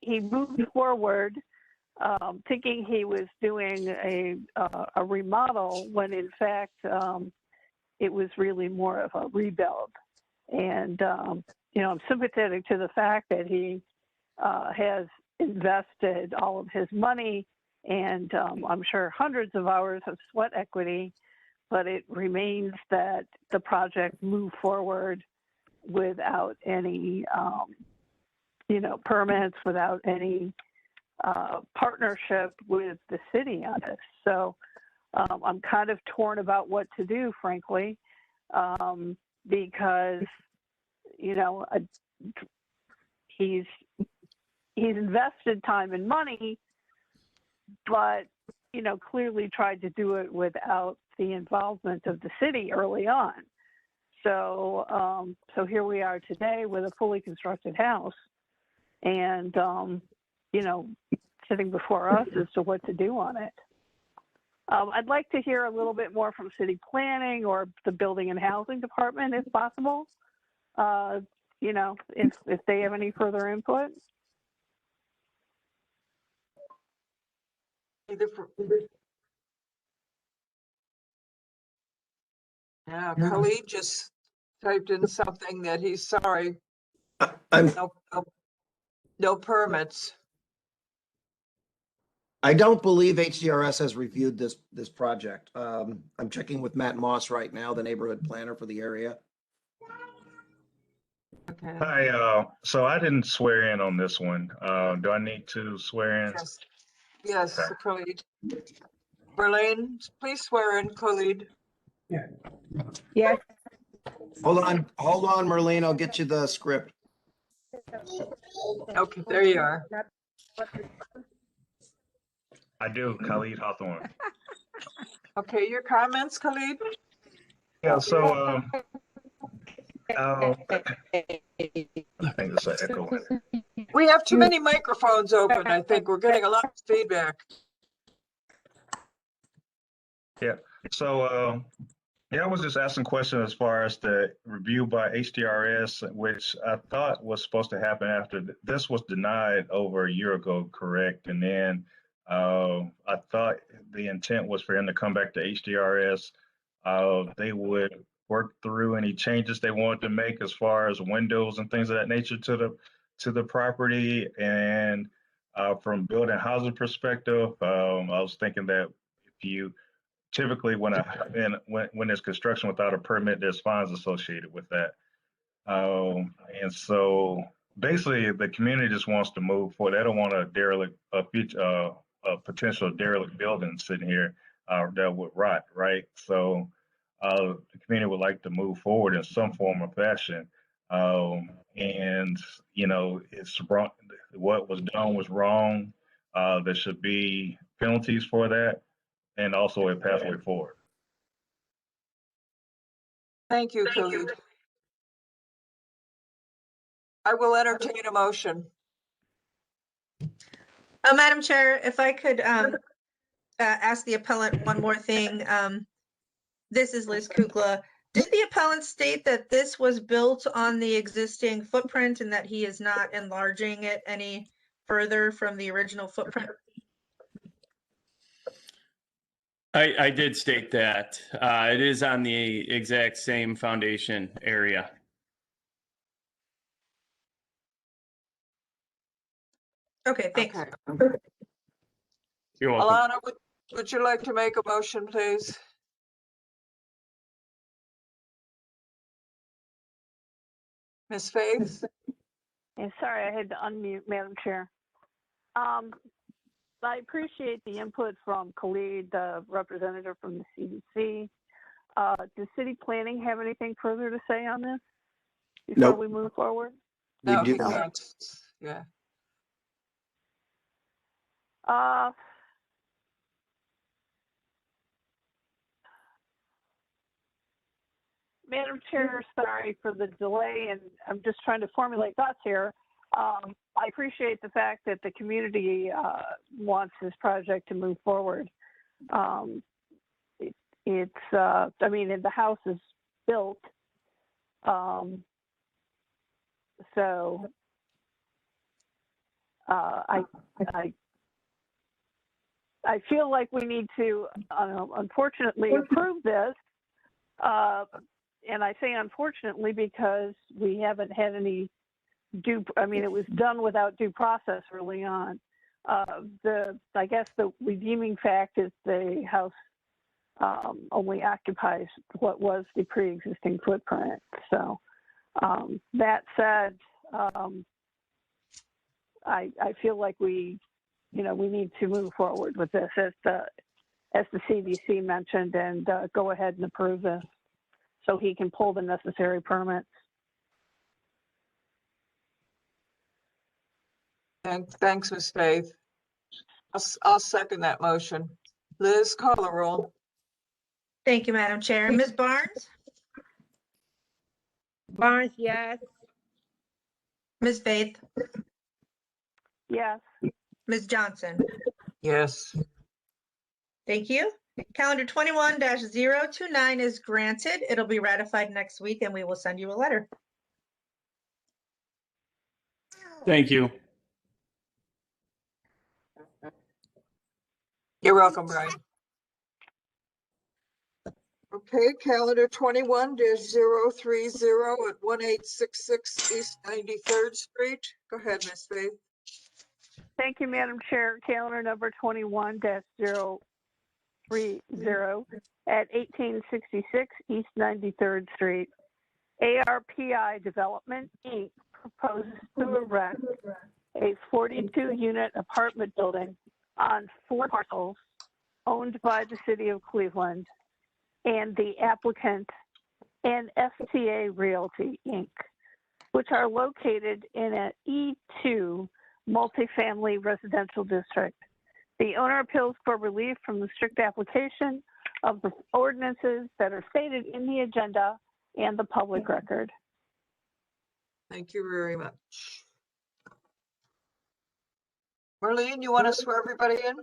He moved forward thinking he was doing a remodel when in fact it was really more of a rebuild. And I'm sympathetic to the fact that he has invested all of his money and I'm sure hundreds of hours of sweat equity. but it remains that the project move forward without any, permits, without any partnership with the city on this. So I'm kind of torn about what to do, frankly, because, he's invested time and money, but, clearly tried to do it without the involvement of the city early on. So, so here we are today with a fully constructed house and, sitting before us as to what to do on it. I'd like to hear a little bit more from city planning or the building and housing department if possible. If they have any further input. Yeah, Khalid just typed in something that he's sorry. No permits. I don't believe HDRS has reviewed this project. I'm checking with Matt Moss right now, the neighborhood planner for the area. Okay. Hi, so I didn't swear in on this one. Do I need to swear in? Yes, Okay. Khalid. Verlaine, please swear in Khalid. Yes. Hold on, Merlene, I'll get you the script. Okay, there you are. I do, Khalid Hawthorne. Okay, your comments, Khalid? Yeah, so I think there's an echo in it. We have too many microphones open. I think we're getting a lot of feedback. Yeah, so I was just asking questions as far as the review by HDRS, which I thought was supposed to happen after this was denied over a year ago, correct? And then I thought the intent was for him to come back to HDRS. They would work through any changes they wanted to make as far as windows and things of that nature to the property. And from building housing perspective, I was thinking that if you typically when there's construction without a permit, there's fines associated with that. And so basically the community just wants to move forward. They don't want a potential derelict building sitting here that would rot, right? So the community would like to move forward in some form or fashion. And it's wrong. What was done was wrong. There should be penalties for that, and also a pathway forward. Thank you, Khalid. I will entertain a motion. Madam Chair, if I could ask the appellant one more thing. This is Liz Kukla. Did the appellant state that this was built on the existing footprint and that he is not enlarging it any further from the original footprint? I did state that. It is on the exact same foundation area. Okay, thanks. Okay. You're welcome. Alana, would you like to make a motion, please? Ms. Faith? Yeah, sorry, I had to unmute, Madam Chair. I appreciate the input from Khalid, the representative from the CDC. Does city planning have anything further to say on this before Nope. we move forward? No, We do he not. can't. Yeah. Madam Chair, sorry for the delay, and I'm just trying to formulate thoughts here. I appreciate the fact that the community wants this project to move forward. I mean, the house is built, so I feel like we need to, unfortunately, approve this. And I say unfortunately because we haven't had any it was done without due process early on. I guess the redeeming fact is the house only occupies what was the pre-existing footprint. So that said, I feel like we need to move forward with this as the CDC mentioned, and go ahead and approve this so he can pull the necessary permits. Thanks, Ms. Faith. I'll second that motion. Liz, call the roll. Thank you, Madam Chair. Ms. Barnes? Barnes, yes. Ms. Faith? Yes. Ms. Johnson? Yes. Thank you. Calendar 21-029 is granted. It'll be ratified next week and we will send you a letter. Thank you. You're welcome, Brian. Okay, calendar 21-030 at 1866 East 93rd Street. Go ahead, Ms. Faith. Thank you, Madam Chair. Calendar number 21-030 at 1866 East 93rd Street. ARPI Development, Inc. proposes to erect a 42-unit apartment building on 4 parcels owned by the City of Cleveland and the applicant and FTA Realty, Inc., which are located in an E2 multifamily residential district. The owner appeals for relief from the strict application of the ordinances that are stated in the agenda and the public record. Thank you very much. Marlene, you want to swear everybody in?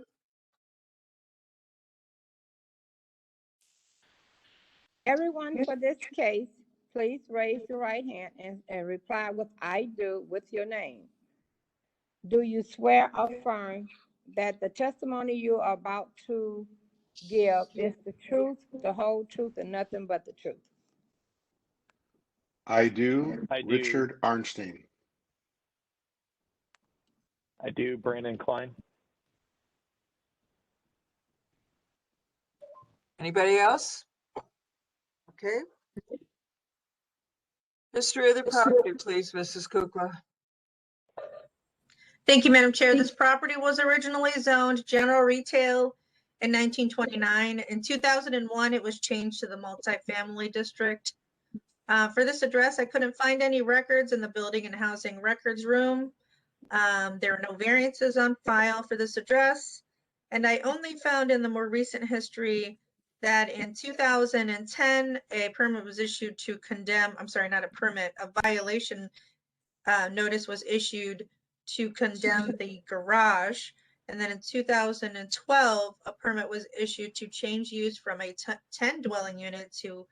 Everyone for this case, please raise your right hand and reply with "I do" with your name. Do you swear or affirm that the testimony you are about to give is the truth, the whole truth, and nothing but the truth? I do. I do. Richard Arnstein. I do. Brandon Klein. Anybody else? Okay. History of the property, please, Mrs. Kukla. Thank you, Madam Chair. This property was originally zoned general retail in 1929. In 2001, it was changed to the multifamily district. For this address, I couldn't find any records in the Building and Housing Records Room. There are no variances on file for this address. And I only found in the more recent history that in 2010, a permit was issued to condemn, I'm sorry, not a permit, a violation notice was issued to condemn the garage. And then in 2012, a permit was issued to change use from a 10 dwelling unit to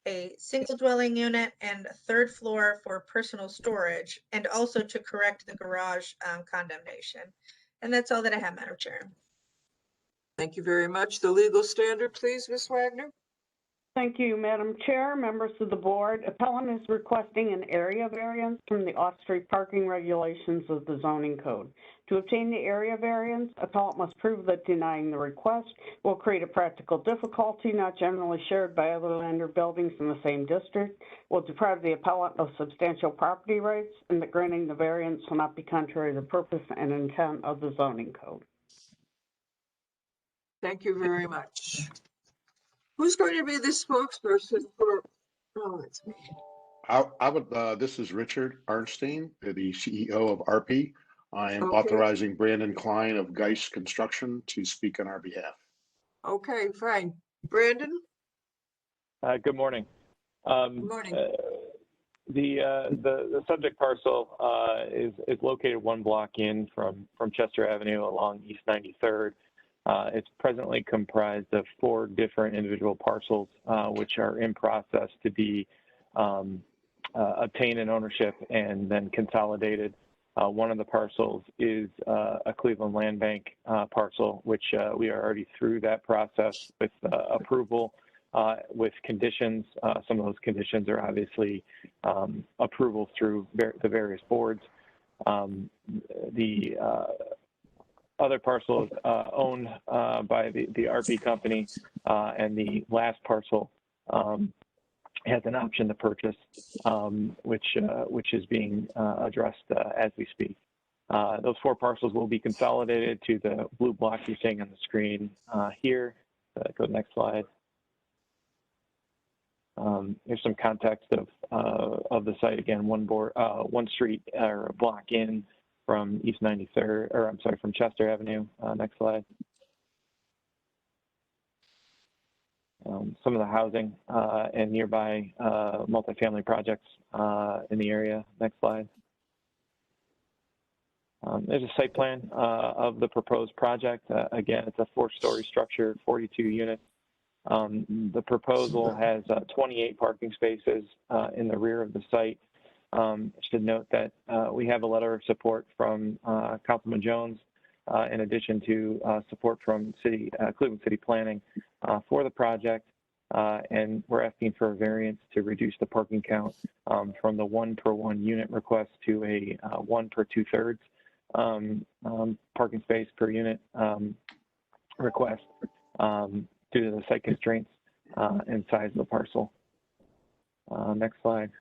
a single dwelling unit and a 3rd floor for personal storage, and also to correct the garage condemnation. And that's all that I have, Madam Chair. Thank you very much. The legal standard, please, Ms. Wagner. Thank you, Madam Chair, members of the board. Appellant is requesting an area variance from the off-street parking regulations of the zoning code. To obtain the area variance, appellant must prove that denying the request will create a practical difficulty not generally shared by other land or buildings in the same district, will deprive the appellant of substantial property rights, and that granting the variance will not be contrary to the purpose and intent of the zoning code. Thank you very much. Who's going to be the spokesperson for, oh, it's me. I would, this is Richard Arnstein, the CEO of RP. I am Okay. authorizing Brandon Klein of Geist Construction to speak on our behalf. Okay, fine. Brandon? Good morning. Good morning. The subject parcel is located 1 block in from Chester Avenue along East 93rd. It's presently comprised of 4 different individual parcels, which are in process to be obtained in ownership and then consolidated. One of the parcels is a Cleveland Land Bank parcel, which we are already through that process with approval with conditions. Some of those conditions are obviously approval through the various boards. The other parcel is owned by the RP company, and the last parcel has an option to purchase, which is being addressed as we speak. Those 4 parcels will be consolidated to the blue block you're seeing on the screen here. Go to the next slide. Here's some context of the site. Again, one street or a block in from East 93rd, or I'm sorry, from Chester Avenue. Next slide. Some of the housing and nearby multifamily projects in the area. Next slide. There's a site plan of the proposed project. Again, it's a 4-story structure, 42 units. The proposal has 28 parking spaces in the rear of the site. I should note that we have a letter of support from Councilman Jones, in addition to support from Cleveland City Planning for the project. And we're asking for a variance to reduce the parking count from the 1 per 1 unit request to a 1 per 2/3 parking space per unit request due to the site constraints and size of the parcel. Next slide.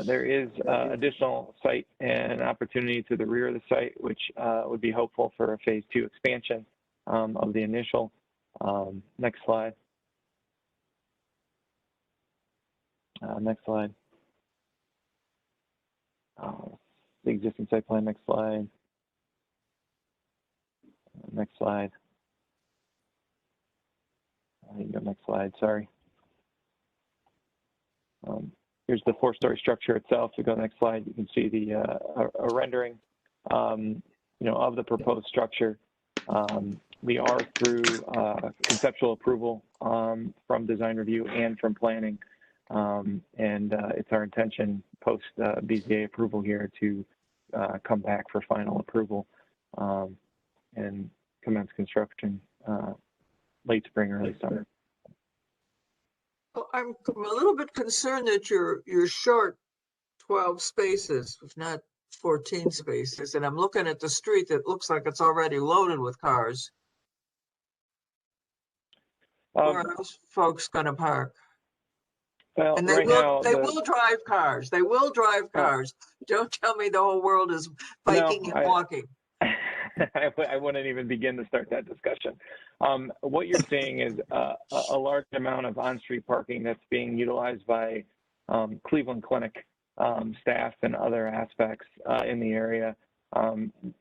There is additional site and opportunity to the rear of the site, which would be hopeful for a phase 2 expansion of the initial. Next slide. Next slide. The existing site plan. Next slide. Next slide. You go next slide. Sorry. Here's the 4-story structure itself. To go next slide, you can see the a rendering, of the proposed structure. We are through conceptual approval from design review and from planning, and it's our intention post BZA approval here to come back for final approval and commence construction late spring, early summer. Well, I'm a little bit concerned that you're short 12 spaces, if not 14 spaces, and I'm looking at the street that looks like it's already loaded with cars. Where are those folks going to park? Well, and they right will now, they will drive cars. They will drive cars. Don't tell me the whole world is biking and walking. I wouldn't even begin to start that discussion. What you're seeing is a large amount of on-street parking that's being utilized by Cleveland Clinic staff and other aspects in the area.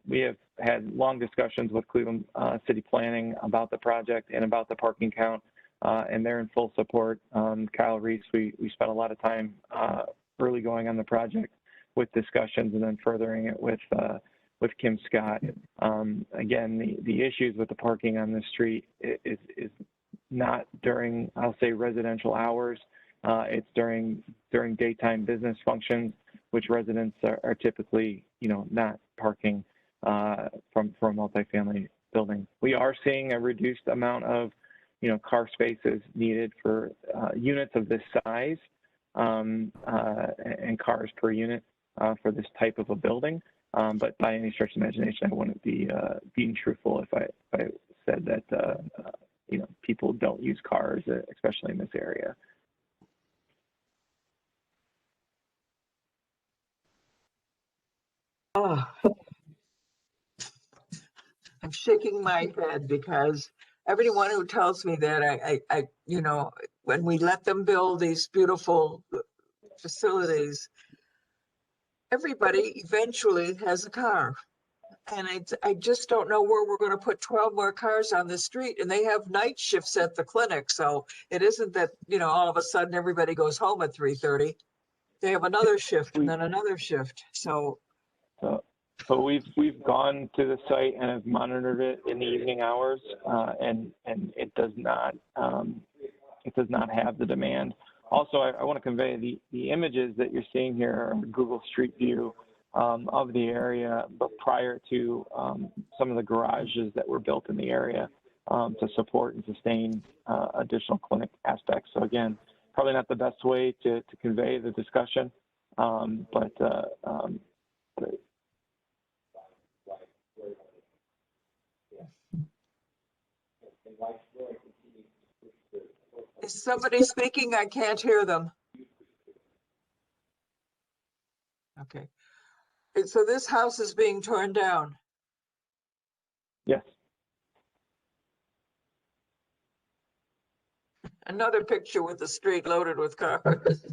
We have had long discussions with Cleveland City Planning about the project and about the parking count, and they're in full support. Kyle Reese, we spent a lot of time early going on the project with discussions and then furthering it with Kim Scott. Again, the issues with the parking on this street is not during, I'll say, residential hours. It's during daytime business functions, which residents are typically, not parking from a multifamily building. We are seeing a reduced amount of, car spaces needed for units of this size and cars per unit for this type of a building. But by any stretch of imagination, I wouldn't be being truthful if I said that people don't use cars, especially in this area. Oh, I'm shaking my head because everyone who tells me that I when we let them build these beautiful facilities, everybody eventually has a car. And I just don't know where we're going to put 12 more cars on the street, and they have night shifts at the clinic. So it isn't that, all of a sudden everybody goes home at 3:30. They have another shift and then another shift. So we've gone to the site and have monitored it in the evening hours, and it does not have the demand. Also, I want to convey the images that you're seeing here are Google Street View of the area, but prior to some of the garages that were built in the area to support and sustain additional clinic aspects. So again, probably not the best way to convey the discussion, Is somebody speaking? I can't hear them. Okay. And so this house is being torn down. Yes. Another picture with the street loaded with cars.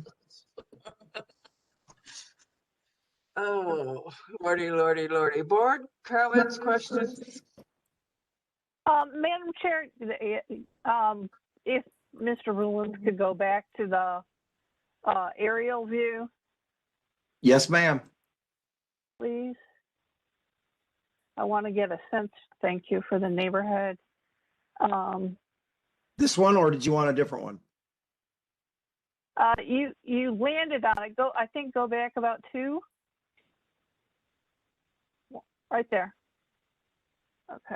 Oh, lordy, lordy, lordy. Board comments, questions? Madam Chair, if Mr. Rulins could go back to the aerial view, Yes, ma'am. please. I want to get a sense, thank you, for the neighborhood. This one, or did you want a different one? You landed on it. I think go back about 2. Right there. Okay.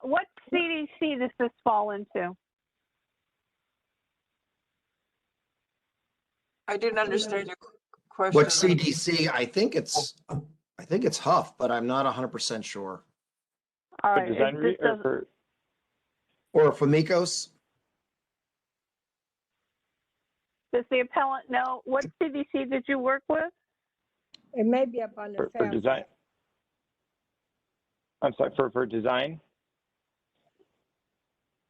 What CDC does this fall into? I didn't understand your question. What CDC? I think it's Huff, but I'm not 100% sure. All right. Or Famicos. Does the appellant know what CDC did you work with? It may be up on the For design. I'm sorry, for design?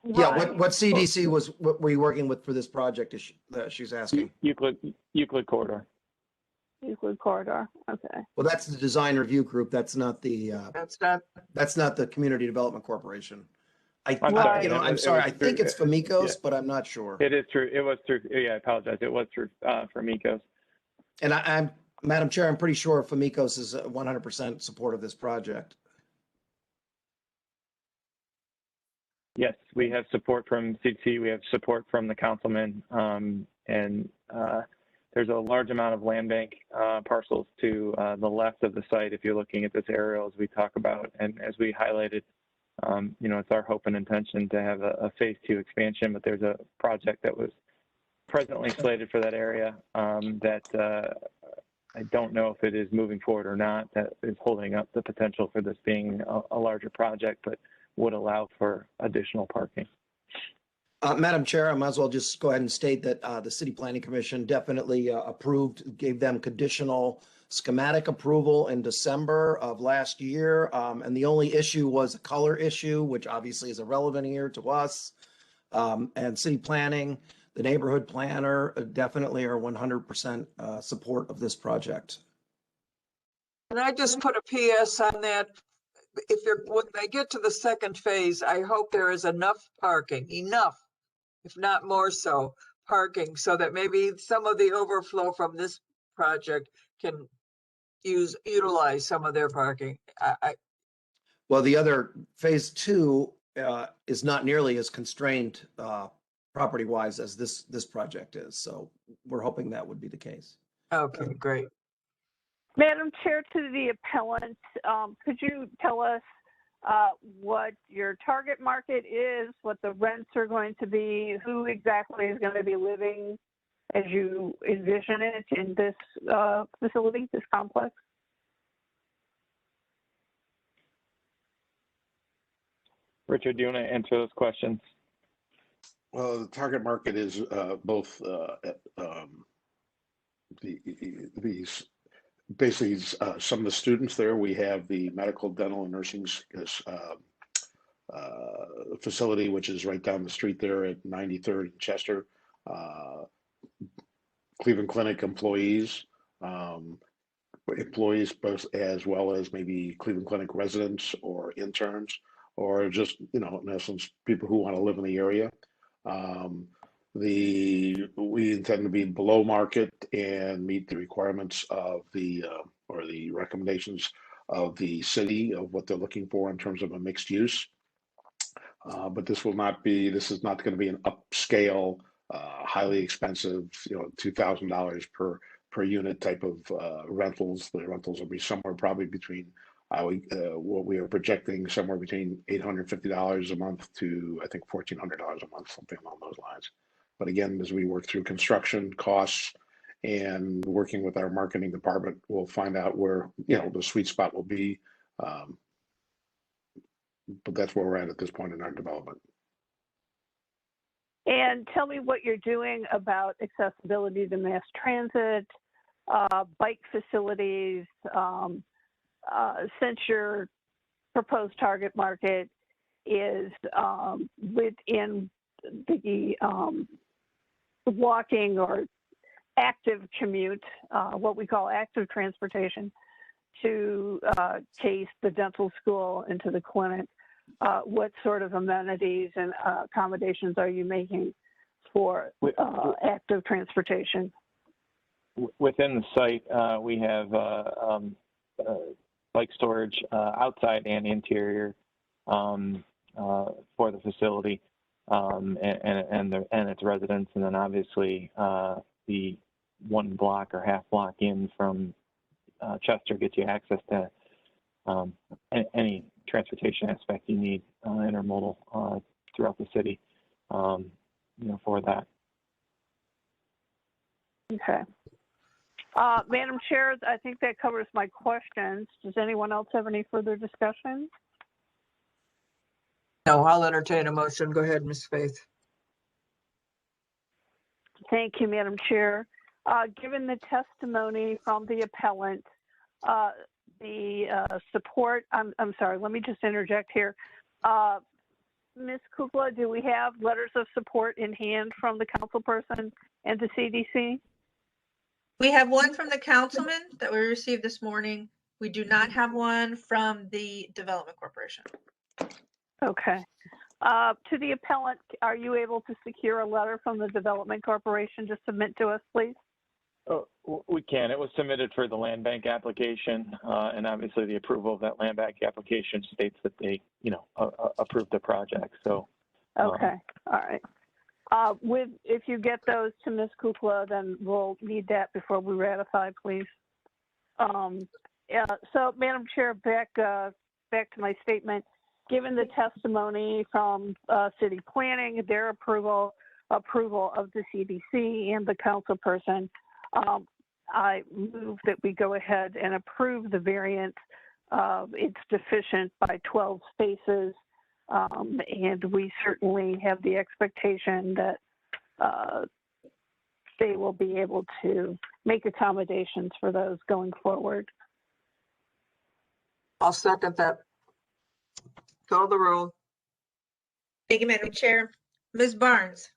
Yeah, what CDC what were you working with for this project that she's asking? Euclid Corridor. Euclid Corridor, okay. Well, that's the design review group. That's not the that's not the Community Development Corporation. I'm sorry. I think it's Famicos, but I'm not sure. It is true. It was through. Yeah, I apologize. It was through Famicos. And I'm Madam Chair, I'm pretty sure Famicos is 100% support of this project. Yes, we have support from CDC. We have support from the councilman, and there's a large amount of land bank parcels to the left of the site. If you're looking at this aerial, as we talk about, and as we highlighted, it's our hope and intention to have a phase 2 expansion. But there's a project that was presently slated for that area that I don't know if it is moving forward or not. That is holding up the potential for this being a larger project, but would allow for additional parking. Madam Chair, I might as well just go ahead and state that the City Planning Commission definitely gave them conditional schematic approval in December of last year. And the only issue was a color issue, which obviously is irrelevant here to us. And City Planning, the neighborhood planner definitely are 100% support of this project. Can I just put a PS on that? When they get to the second phase, I hope there is enough parking, if not more so, parking, so that maybe some of the overflow from this project can utilize some of their parking. Well, the other phase 2 is not nearly as constrained property-wise as this project is. So we're hoping that would be the case. Okay, great. Madam Chair, to the appellant, could you tell us what your target market is, what the rents are going to be, who exactly is going to be living as you envision it in this facility, this complex? Richard, do you want to answer those questions? Well, the target market is both these basically some of the students there. We have the medical, dental, and nursing facility, which is right down the street there at 93rd and Chester. Cleveland Clinic employees, both as well as maybe Cleveland Clinic residents or interns, or just, in essence, people who want to live in the area. We intend to be below market and meet the requirements of or the recommendations of the city of what they're looking for in terms of a mixed use. But this is not going to be an upscale, highly expensive, $2,000 per unit type of rentals. The rentals will be somewhere probably between What we are projecting somewhere between $850 a month to, I think, $1,400 a month, something along those lines. But again, as we work through construction costs and working with our marketing department, we'll find out where, the sweet spot will be. But that's where we're at this point in our development. And tell me what you're doing about accessibility to mass transit, bike facilities, since your proposed target market is within the walking or active commute, what we call active transportation, to Case, the dental school, and to the clinic. What sort of amenities and accommodations are you making for active transportation? Within the site, we have bike storage outside and interior for the facility and its residents, and then obviously the 1 block or half block in from Chester gets you access to any transportation aspect you need, intermodal throughout the city, for that. Okay. Madam Chair, I think that covers my questions. Does anyone else have any further discussion? No, I'll entertain a motion. Go ahead, Ms. Faith. Thank you, Madam Chair. Given the testimony from the appellant, the support, I'm sorry, let me just interject here. Ms. Kukla, do we have letters of support in hand from the councilperson and the CDC? We have one from the councilman that we received this morning. We do not have one from the Development Corporation. Okay. To the appellant, are you able to secure a letter from the Development Corporation to submit to us, please? We can. It was submitted for the land bank application, and obviously the approval of that land bank application states that they, approved the project. So. Okay. All right. If you get those to Ms. Kukla, then we'll need that before we ratify, please. So, Madam Chair, back to my statement. Given the testimony from City Planning, their approval of the CDC and the councilperson, I move that we go ahead and approve the variance. It's deficient by 12 spaces. And we certainly have the expectation that they will be able to make accommodations for those going forward. I'll second that. Call the roll. Thank you, Madam Chair. Ms. Barnes?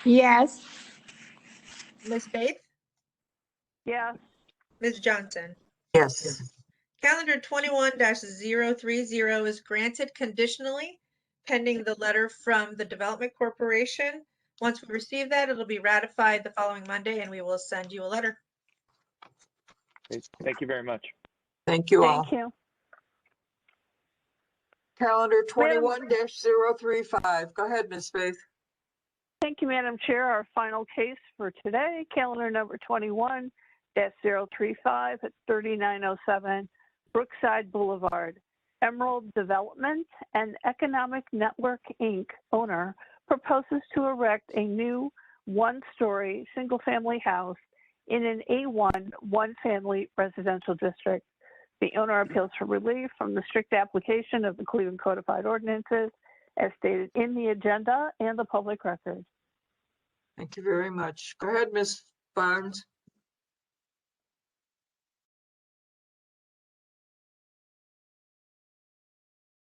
Yes. Ms. Faith? Yes. Ms. Johnson? Yes. Calendar 21-030 is granted conditionally pending the letter from the Development Corporation. Once we receive that, it'll be ratified the following Monday and we will send you a letter. Thank you very much. Thank you all. Thank you. Calendar 21-035. Go ahead, Ms. Faith. Thank you, Madam Chair. Our final case for today, calendar number 21-035 at 3907 Brookside Boulevard. Emerald Development and Economic Network, Inc. owner proposes to erect a new one-story single-family house in an A1 one-family residential district. The owner appeals for relief from the strict application of the Cleveland Codified Ordinances as stated in the agenda and the public record. Thank you very much. Go ahead, Ms. Barnes.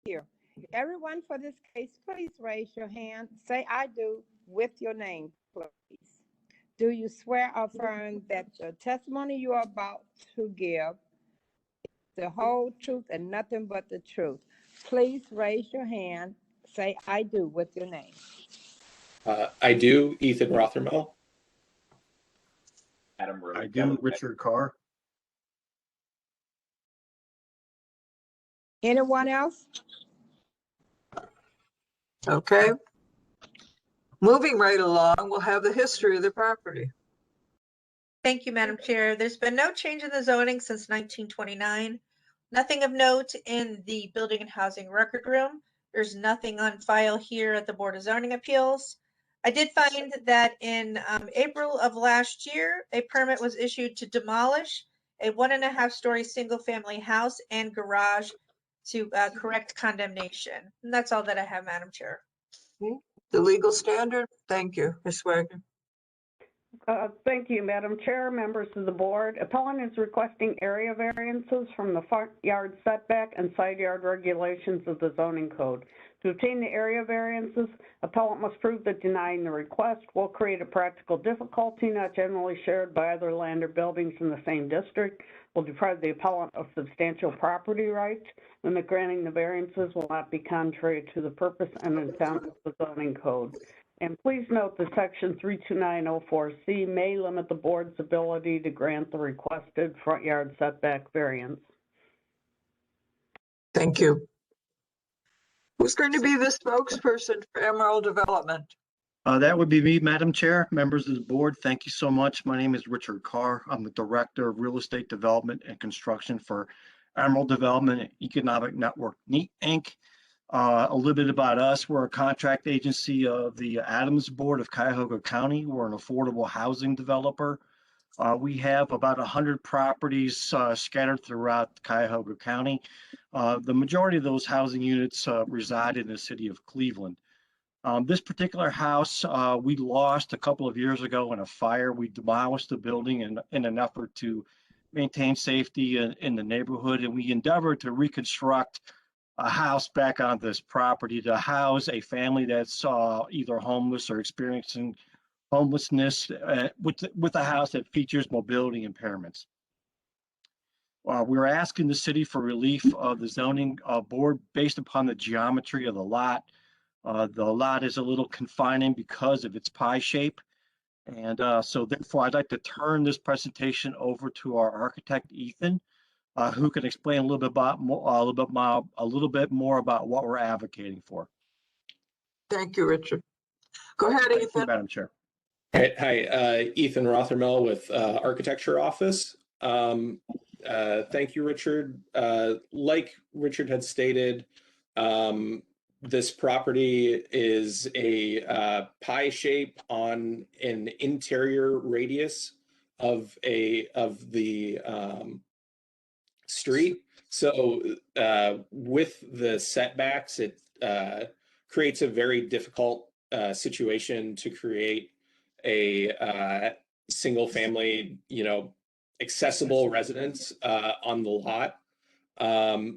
Here. Everyone for this case, please raise your hand. Say I do with your name, please. Do you swear or affirm that the testimony you are about to give is the whole truth and nothing but the truth? Please raise your hand. Say I do with your name. I do, Ethan Rothermel. Adam Rose. I do, Richard Carr. Anyone else? Okay. Moving right along, we'll have the history of the property. Thank you, Madam Chair. There's been no change in the zoning since 1929. Nothing of note in the Building and Housing Record Room. There's nothing on file here at the Board of Zoning Appeals. I did find that in April of last year, a permit was issued to demolish a 1.5-story single-family house and garage to correct condemnation. And that's all that I have, Madam Chair. The legal standard. Thank you, Ms. Wagner. Thank you, Madam Chair, members of the board. Appellant is requesting area variances from the front yard setback and side yard regulations of the zoning code. To obtain the area variances, appellant must prove that denying the request will create a practical difficulty not generally shared by other land or buildings in the same district, will deprive the appellant of substantial property rights, and that granting the variances will not be contrary to the purpose and intent of the zoning code. And please note that section 32904C may limit the board's ability to grant the requested front yard setback variance. Thank you. Who's going to be the spokesperson for Emerald Development? That would be me, Madam Chair, members of the board. Thank you so much. My name is Richard Carr. I'm the Director of Real Estate Development and Construction for Emerald Development Economic Network, Inc. A little bit about us. We're a contract agency of the Adams Board of Cuyahoga County. We're an affordable housing developer. We have about 100 properties scattered throughout Cuyahoga County. The majority of those housing units reside in the city of Cleveland. This particular house we lost a couple of years ago in a fire. We demolished the building in an effort to maintain safety in the neighborhood, and we endeavored to reconstruct a house back on this property to house a family that's either homeless or experiencing homelessness with a house that features mobility impairments. We're asking the city for relief of the zoning board based upon the geometry of the lot. The lot is a little confining because of its pie shape. And so therefore, I'd like to turn this presentation over to our architect, Ethan, who can explain a little bit more about what we're advocating for. Thank you, Richard. Go ahead, Ethan. Thank you, Madam Chair. Hi, Ethan Rothermel with Architecture Office. Thank you, Richard. Like Richard had stated, this property is a pie shape on an interior radius of the street. So with the setbacks, it creates a very difficult situation to create a single family, accessible residence on the lot.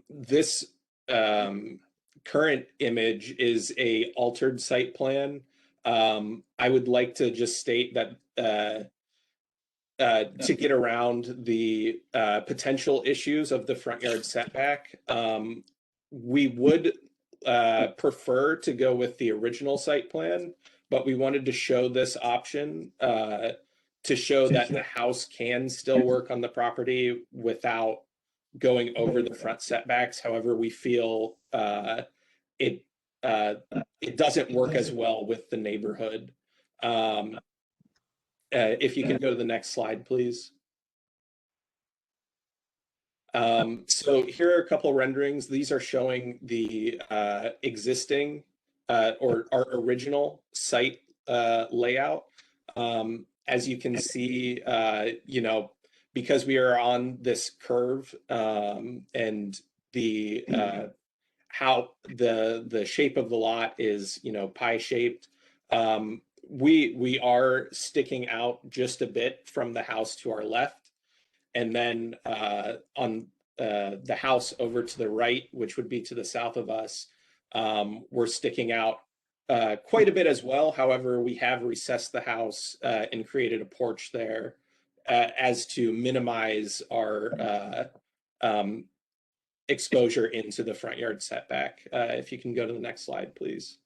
This current image is a altered site plan. I would like to just state that to get around the potential issues of the front yard setback, we would prefer to go with the original site plan, but we wanted to show this option to show that the house can still work on the property without going over the front setbacks. However, we feel it doesn't work as well with the neighborhood. If you can go to the next slide, please. So here are a couple renderings. These are showing the existing or our original site layout. As you can see, because we are on this curve and the how the shape of the lot is, pie shaped, we are sticking out just a bit from the house to our left. And then on the house over to the right, which would be to the south of us, we're sticking out quite a bit as well. However, we have recessed the house and created a porch there as to minimize our exposure into the front yard setback. If you can go to the next slide, please.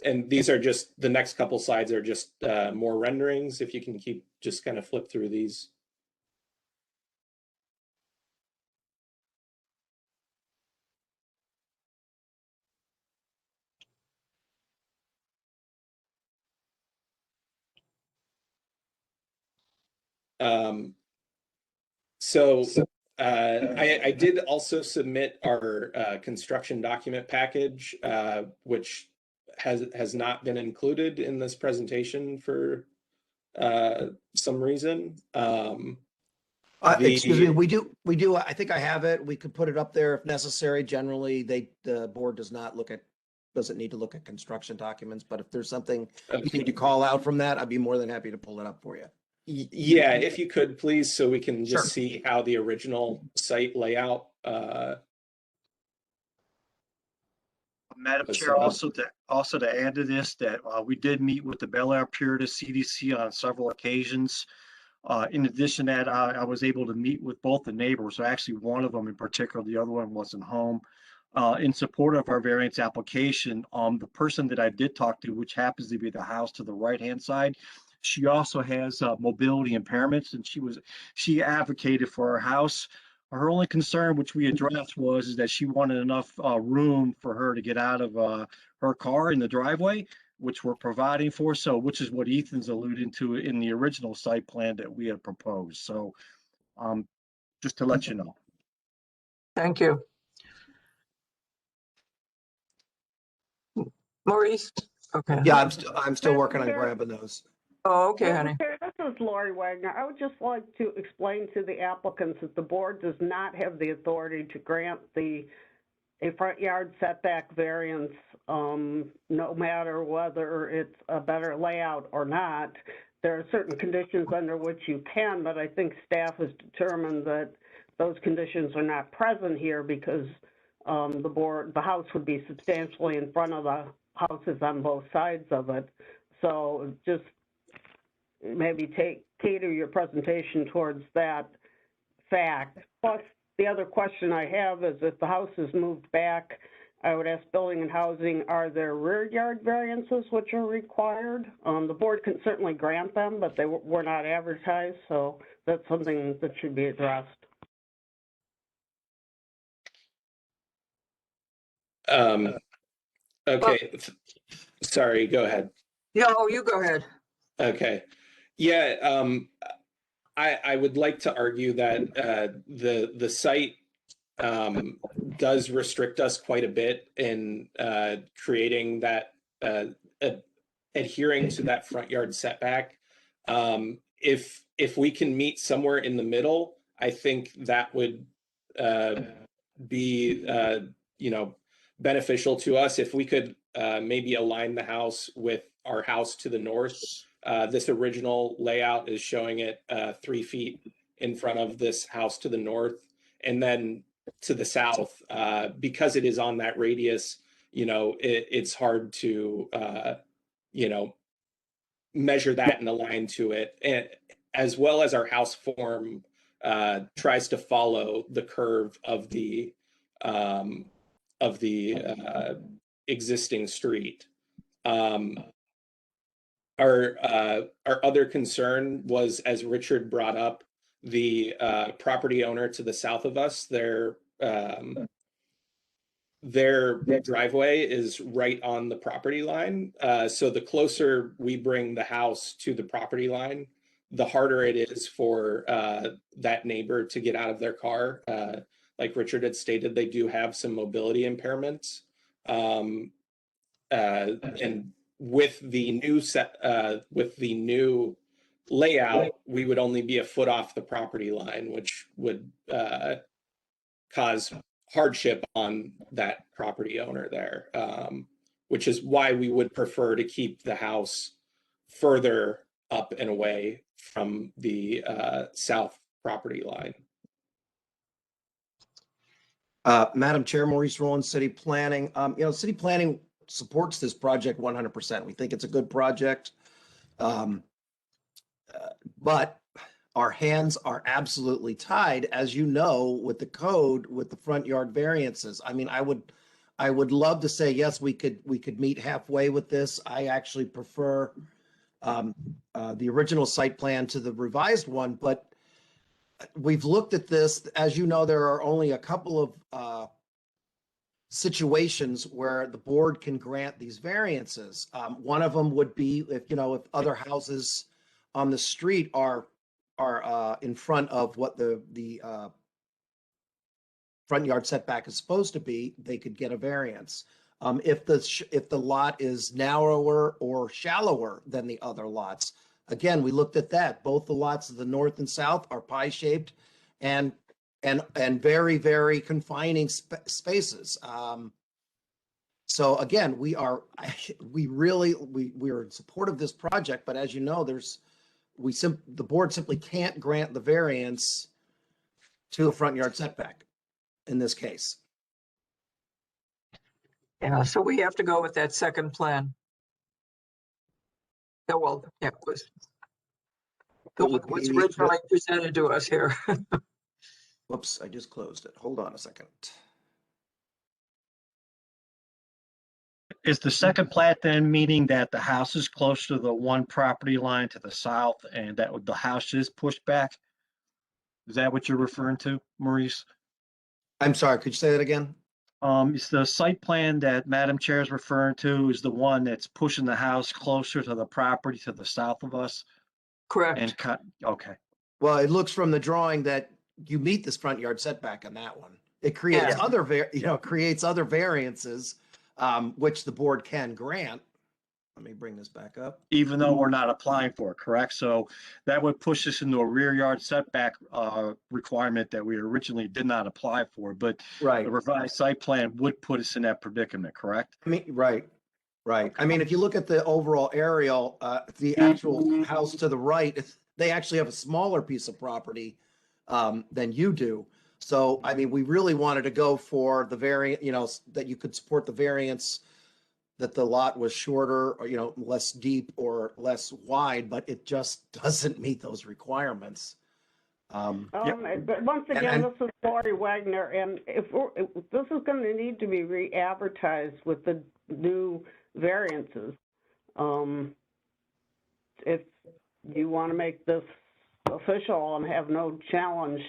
And these are just, the next couple slides are just more renderings. If you can keep, just kind of flip through these. So I did also submit our construction document package, which has not been included in this presentation for some reason. Excuse me, we do, I think I have it. We could put it up there if necessary. Generally, the board doesn't need to look at construction documents, but if there's something you need to call out from that, I'd be more than happy to pull it up for you. Yeah, if you could please, so we can just Sure. see how the original site layout. Madam Chair, also to add to this, that we did meet with the Bel Air Purita CDC on several occasions. In addition to that, I was able to meet with both the neighbors. So actually one of them in particular, the other one wasn't home, in support of our variance application. The person that I did talk to, which happens to be the house to the right-hand side, she also has mobility impairments, and she advocated for her house. Her only concern, which we addressed, is that she wanted enough room for her to get out of her car in the driveway, which we're providing for. So, which is what Ethan's alluding to in the original site plan that we had proposed. So, just to let you know. Thank you. Maurice? Okay. Yeah, I'm still working on grabbing those. Oh, okay, Madam honey. Chair, this is Lori Wagner. I would just like to explain to the applicants that the board does not have the authority to grant a front yard setback variance, no matter whether it's a better layout or not. There are certain conditions under which you can, but I think staff has determined that those conditions are not present here because the house would be substantially in front of the houses on both sides of it. So just maybe cater your presentation towards that fact. Plus, the other question I have is if the house is moved back, I would ask Building and Housing, are there rear yard variances which are required? The board can certainly grant them, but they were not advertised, so that's something that should be addressed. Okay, sorry, go ahead. Yeah, you go ahead. Okay. Yeah, I would like to argue that the site does restrict us quite a bit in creating that, adhering to that front yard setback. If we can meet somewhere in the middle, I think that would be beneficial to us. If we could maybe align the house with our house to the north. This original layout is showing it 3 feet in front of this house to the north, and then to the south, because it is on that radius, it's hard to, measure that and align to it, and as well as our house form tries to follow the curve of the existing street. Our other concern was, as Richard brought up, the property owner to the south of us, their driveway is right on the property line. So the closer we bring the house to the property line, the harder it is for that neighbor to get out of their car. Like Richard had stated, they do have some mobility impairments. And with the new layout, we would only be a foot off the property line, which would cause hardship on that property owner there, which is why we would prefer to keep the house further up and away from the south property line. Madam Chair, Maurice Rowland, City Planning. City Planning supports this project 100%. We think it's a good project. But our hands are absolutely tied, as you know, with the code, with the front yard variances. I mean, I would love to say, yes, we could meet halfway with this. I actually prefer the original site plan to the revised one, but we've looked at this. As you know, there are only a couple of situations where the board can grant these variances. One of them would be if other houses on the street are in front of what the front yard setback is supposed to be, they could get a variance. If the lot is narrower or shallower than the other lots, again, we looked at that. Both the lots of the north and south are pie-shaped and very, very confining spaces. So again, we are in support of this project, but as you know, the board simply can't grant the variance to a front yard setback in this case. Yeah, so we have to go with that second plan. Yeah, well, yeah, it was the one that was originally presented to us here. Whoops, I just closed it. Hold on a second. Is the second plat then meaning that the house is close to the one property line to the south and that the house is pushed back? Is that what you're referring to, Maurice? I'm sorry, could you say that again? It's the site plan that Madam Chair is referring to is the one that's pushing the house closer to the property to the south of us? Correct. And okay. Well, it looks from the drawing that you meet this front yard setback on that one. It creates creates other variances, which the board can grant. Let me bring this back up. Even though we're not applying for it, correct? So that would push us into a rear yard setback requirement that we originally did not apply for, but right. The revised site plan would put us in that predicament, correct? I mean, right. I mean, if you look at the overall aerial, the actual house to the right, they actually have a smaller piece of property than you do. So, I mean, we really wanted to go for the variant, that you could support the variance, that the lot was shorter or, less deep or less wide, but it just doesn't meet those requirements. But once again, this is Lori Wagner, and if this is going to need to be re-advertised with the new variances, if you want to make this official and have no challenge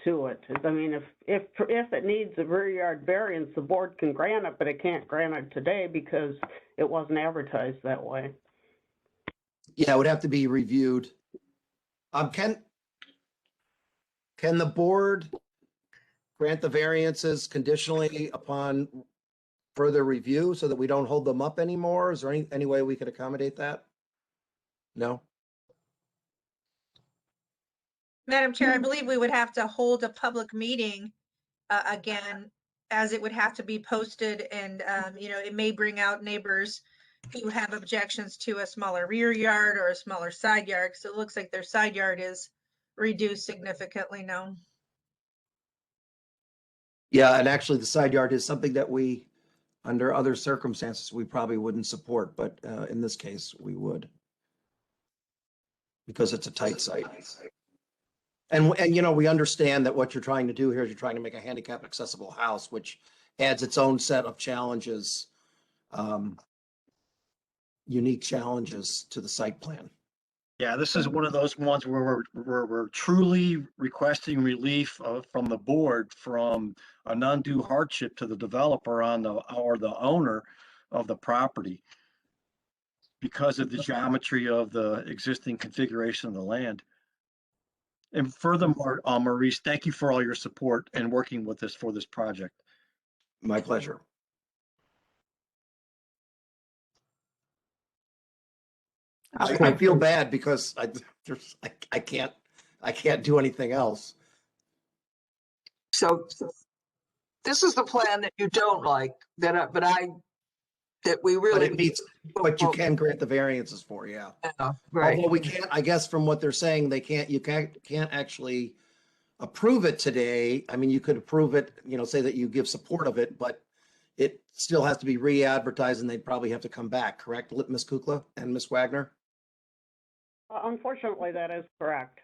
to it. I mean, if it needs a rear yard variance, the board can grant it, but it can't grant it today because it wasn't advertised that way. Yeah, it would have to be reviewed. Can the board grant the variances conditionally upon further review so that we don't hold them up anymore? Is there any way we could accommodate that? No? Madam Chair, I believe we would have to hold a public meeting again, as it would have to be posted and, it may bring out neighbors who have objections to a smaller rear yard or a smaller side yard, because it looks like their side yard is reduced significantly now. Yeah, and actually the side yard is something that we, under other circumstances, we probably wouldn't support, but in this case, we would. Because it's a tight site. And we understand that what you're trying to do here is you're trying to make a handicap accessible house, which adds its own set of challenges, unique challenges to the site plan. Yeah, this is one of those ones where we're truly requesting relief from the board from an undue hardship to the developer or the owner of the property because of the geometry of the existing configuration of the land. And furthermore, Maurice, thank you for all your support and working with us for this project. My pleasure. I feel bad because I can't do anything else. So this is the plan that you don't like, that we really. But it meets what you can grant the variances for, yeah. Right. Although we can't, I guess from what they're saying, you can't actually approve it today. I mean, you could approve it, say that you give support of it, but it still has to be re-advertised and they'd probably have to come back, correct, Ms. Kukla and Ms. Wagner? Unfortunately, that is correct.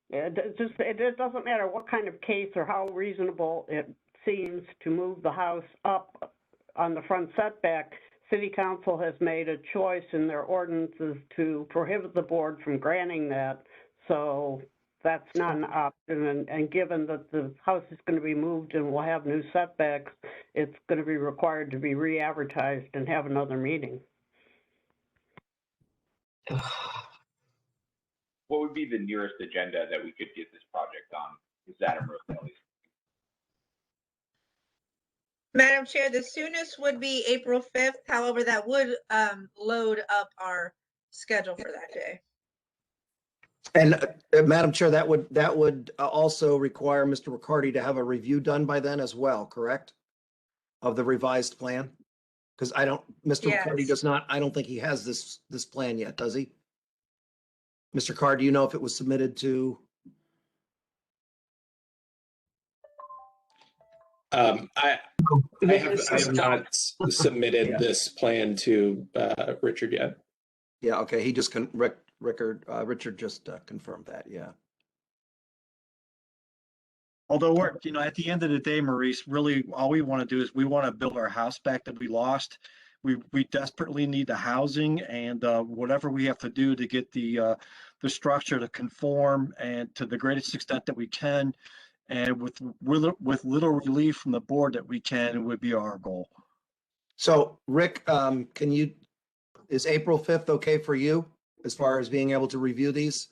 It doesn't matter what kind of case or how reasonable it seems to move the house up on the front setback. City Council has made a choice in their ordinances to prohibit the board from granting that. So that's not an option. And given that the house is going to be moved and will have new setbacks, it's going to be required to be re-advertised and have another meeting. What would be the nearest agenda that we could get this project on? Is that a Roselle? Madam Chair, the soonest would be April 5th. However, that would load up our schedule for that day. And Madam Chair, that would also require Mr. Riccardi to have a review done by then as well, correct? Of the revised plan? Because Mr. Riccardi Yes. does not, I don't think he has this plan yet, does he? Mr. Carr, do you know if it was submitted to? I have not submitted this plan to Richard yet. Yeah, okay, he just, Richard just confirmed that, yeah. Although we're, at the end of the day, Maurice, really all we want to do is we want to build our house back that we lost. We desperately need the housing and whatever we have to do to get the structure to conform and to the greatest extent that we can, and with little relief from the board that we can, would be our goal. So Rick, is April 5th okay for you as far as being able to review these?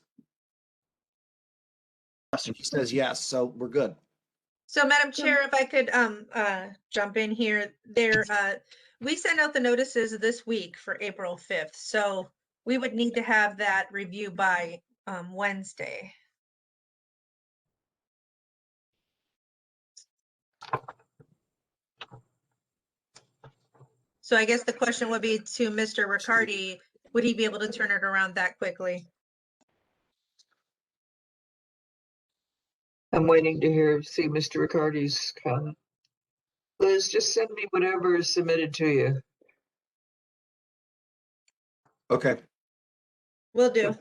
And he says yes, so we're good. So Madam Chair, if I could jump in here, we sent out the notices this week for April 5th. So we would need to have that review by Wednesday. So I guess the question would be to Mr. Riccardi, would he be able to turn it around that quickly? I'm waiting to see Mr. Riccardi's comment. Liz, just send me whatever is submitted to you. Okay. Will do.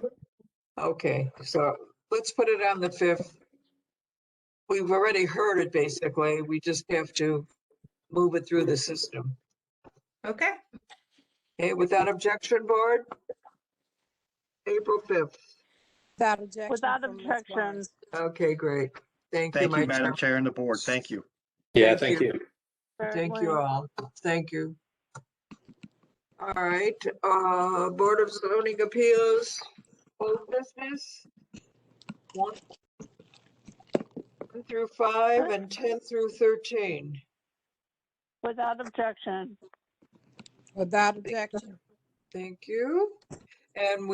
Okay, so let's put it on the 5th. We've already heard it, basically. We just have to move it through the system. Okay. Okay, without objection, board? April 5th. Without objection. Without from Ms. objection. Barnes. Okay, great. Thank you, Thank you, my Madam chair. Chair and the board. Thank you. Yeah, thank you. Thank you all. Thank you. All right, Board of Zoning Appeals, old business. 1 through 5 and 10 through 13. Without objection. Without objection. Thank you. And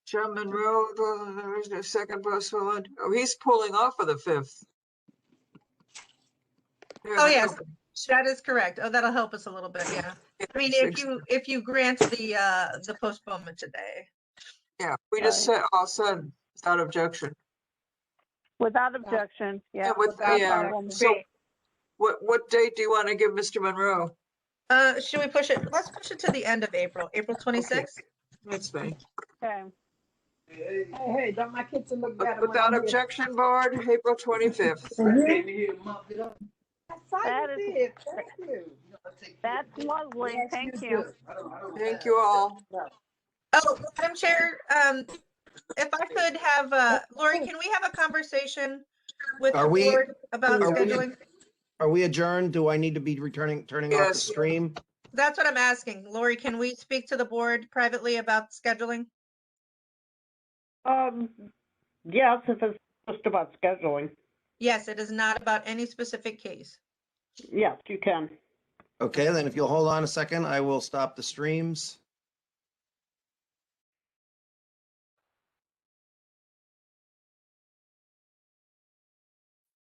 John Monroe, there's no second postponed. Oh, he's pulling off of the 5th. Oh, yes, that is correct. Oh, that'll help us a little bit, yeah. I mean, if you grant the postponement today. Yeah, we just all said without objection. Without objection, yeah. Yeah, so what date do you want to give Mr. Monroe? Should we push it? Let's push it to the end of April, April 26th. That's fine. Okay. Hey, don't my kitchen look better? Without objection, board, April 25th. That's lovely. Thank you. Thank you all. Oh, Madam Chair, if I could have, Lori, can we have a conversation with the board about scheduling? Are we adjourned? Do I need to be turning off the stream? That's what I'm asking. Lori, can we speak to the board privately about scheduling? Yes, if it's just about scheduling. Yes, it is not about any specific case. Yes, you can. Okay, then if you'll hold on a second, I will stop the streams.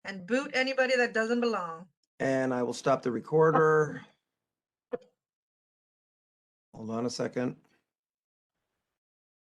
And boot anybody that doesn't belong. And I will stop the recorder. Hold on a second.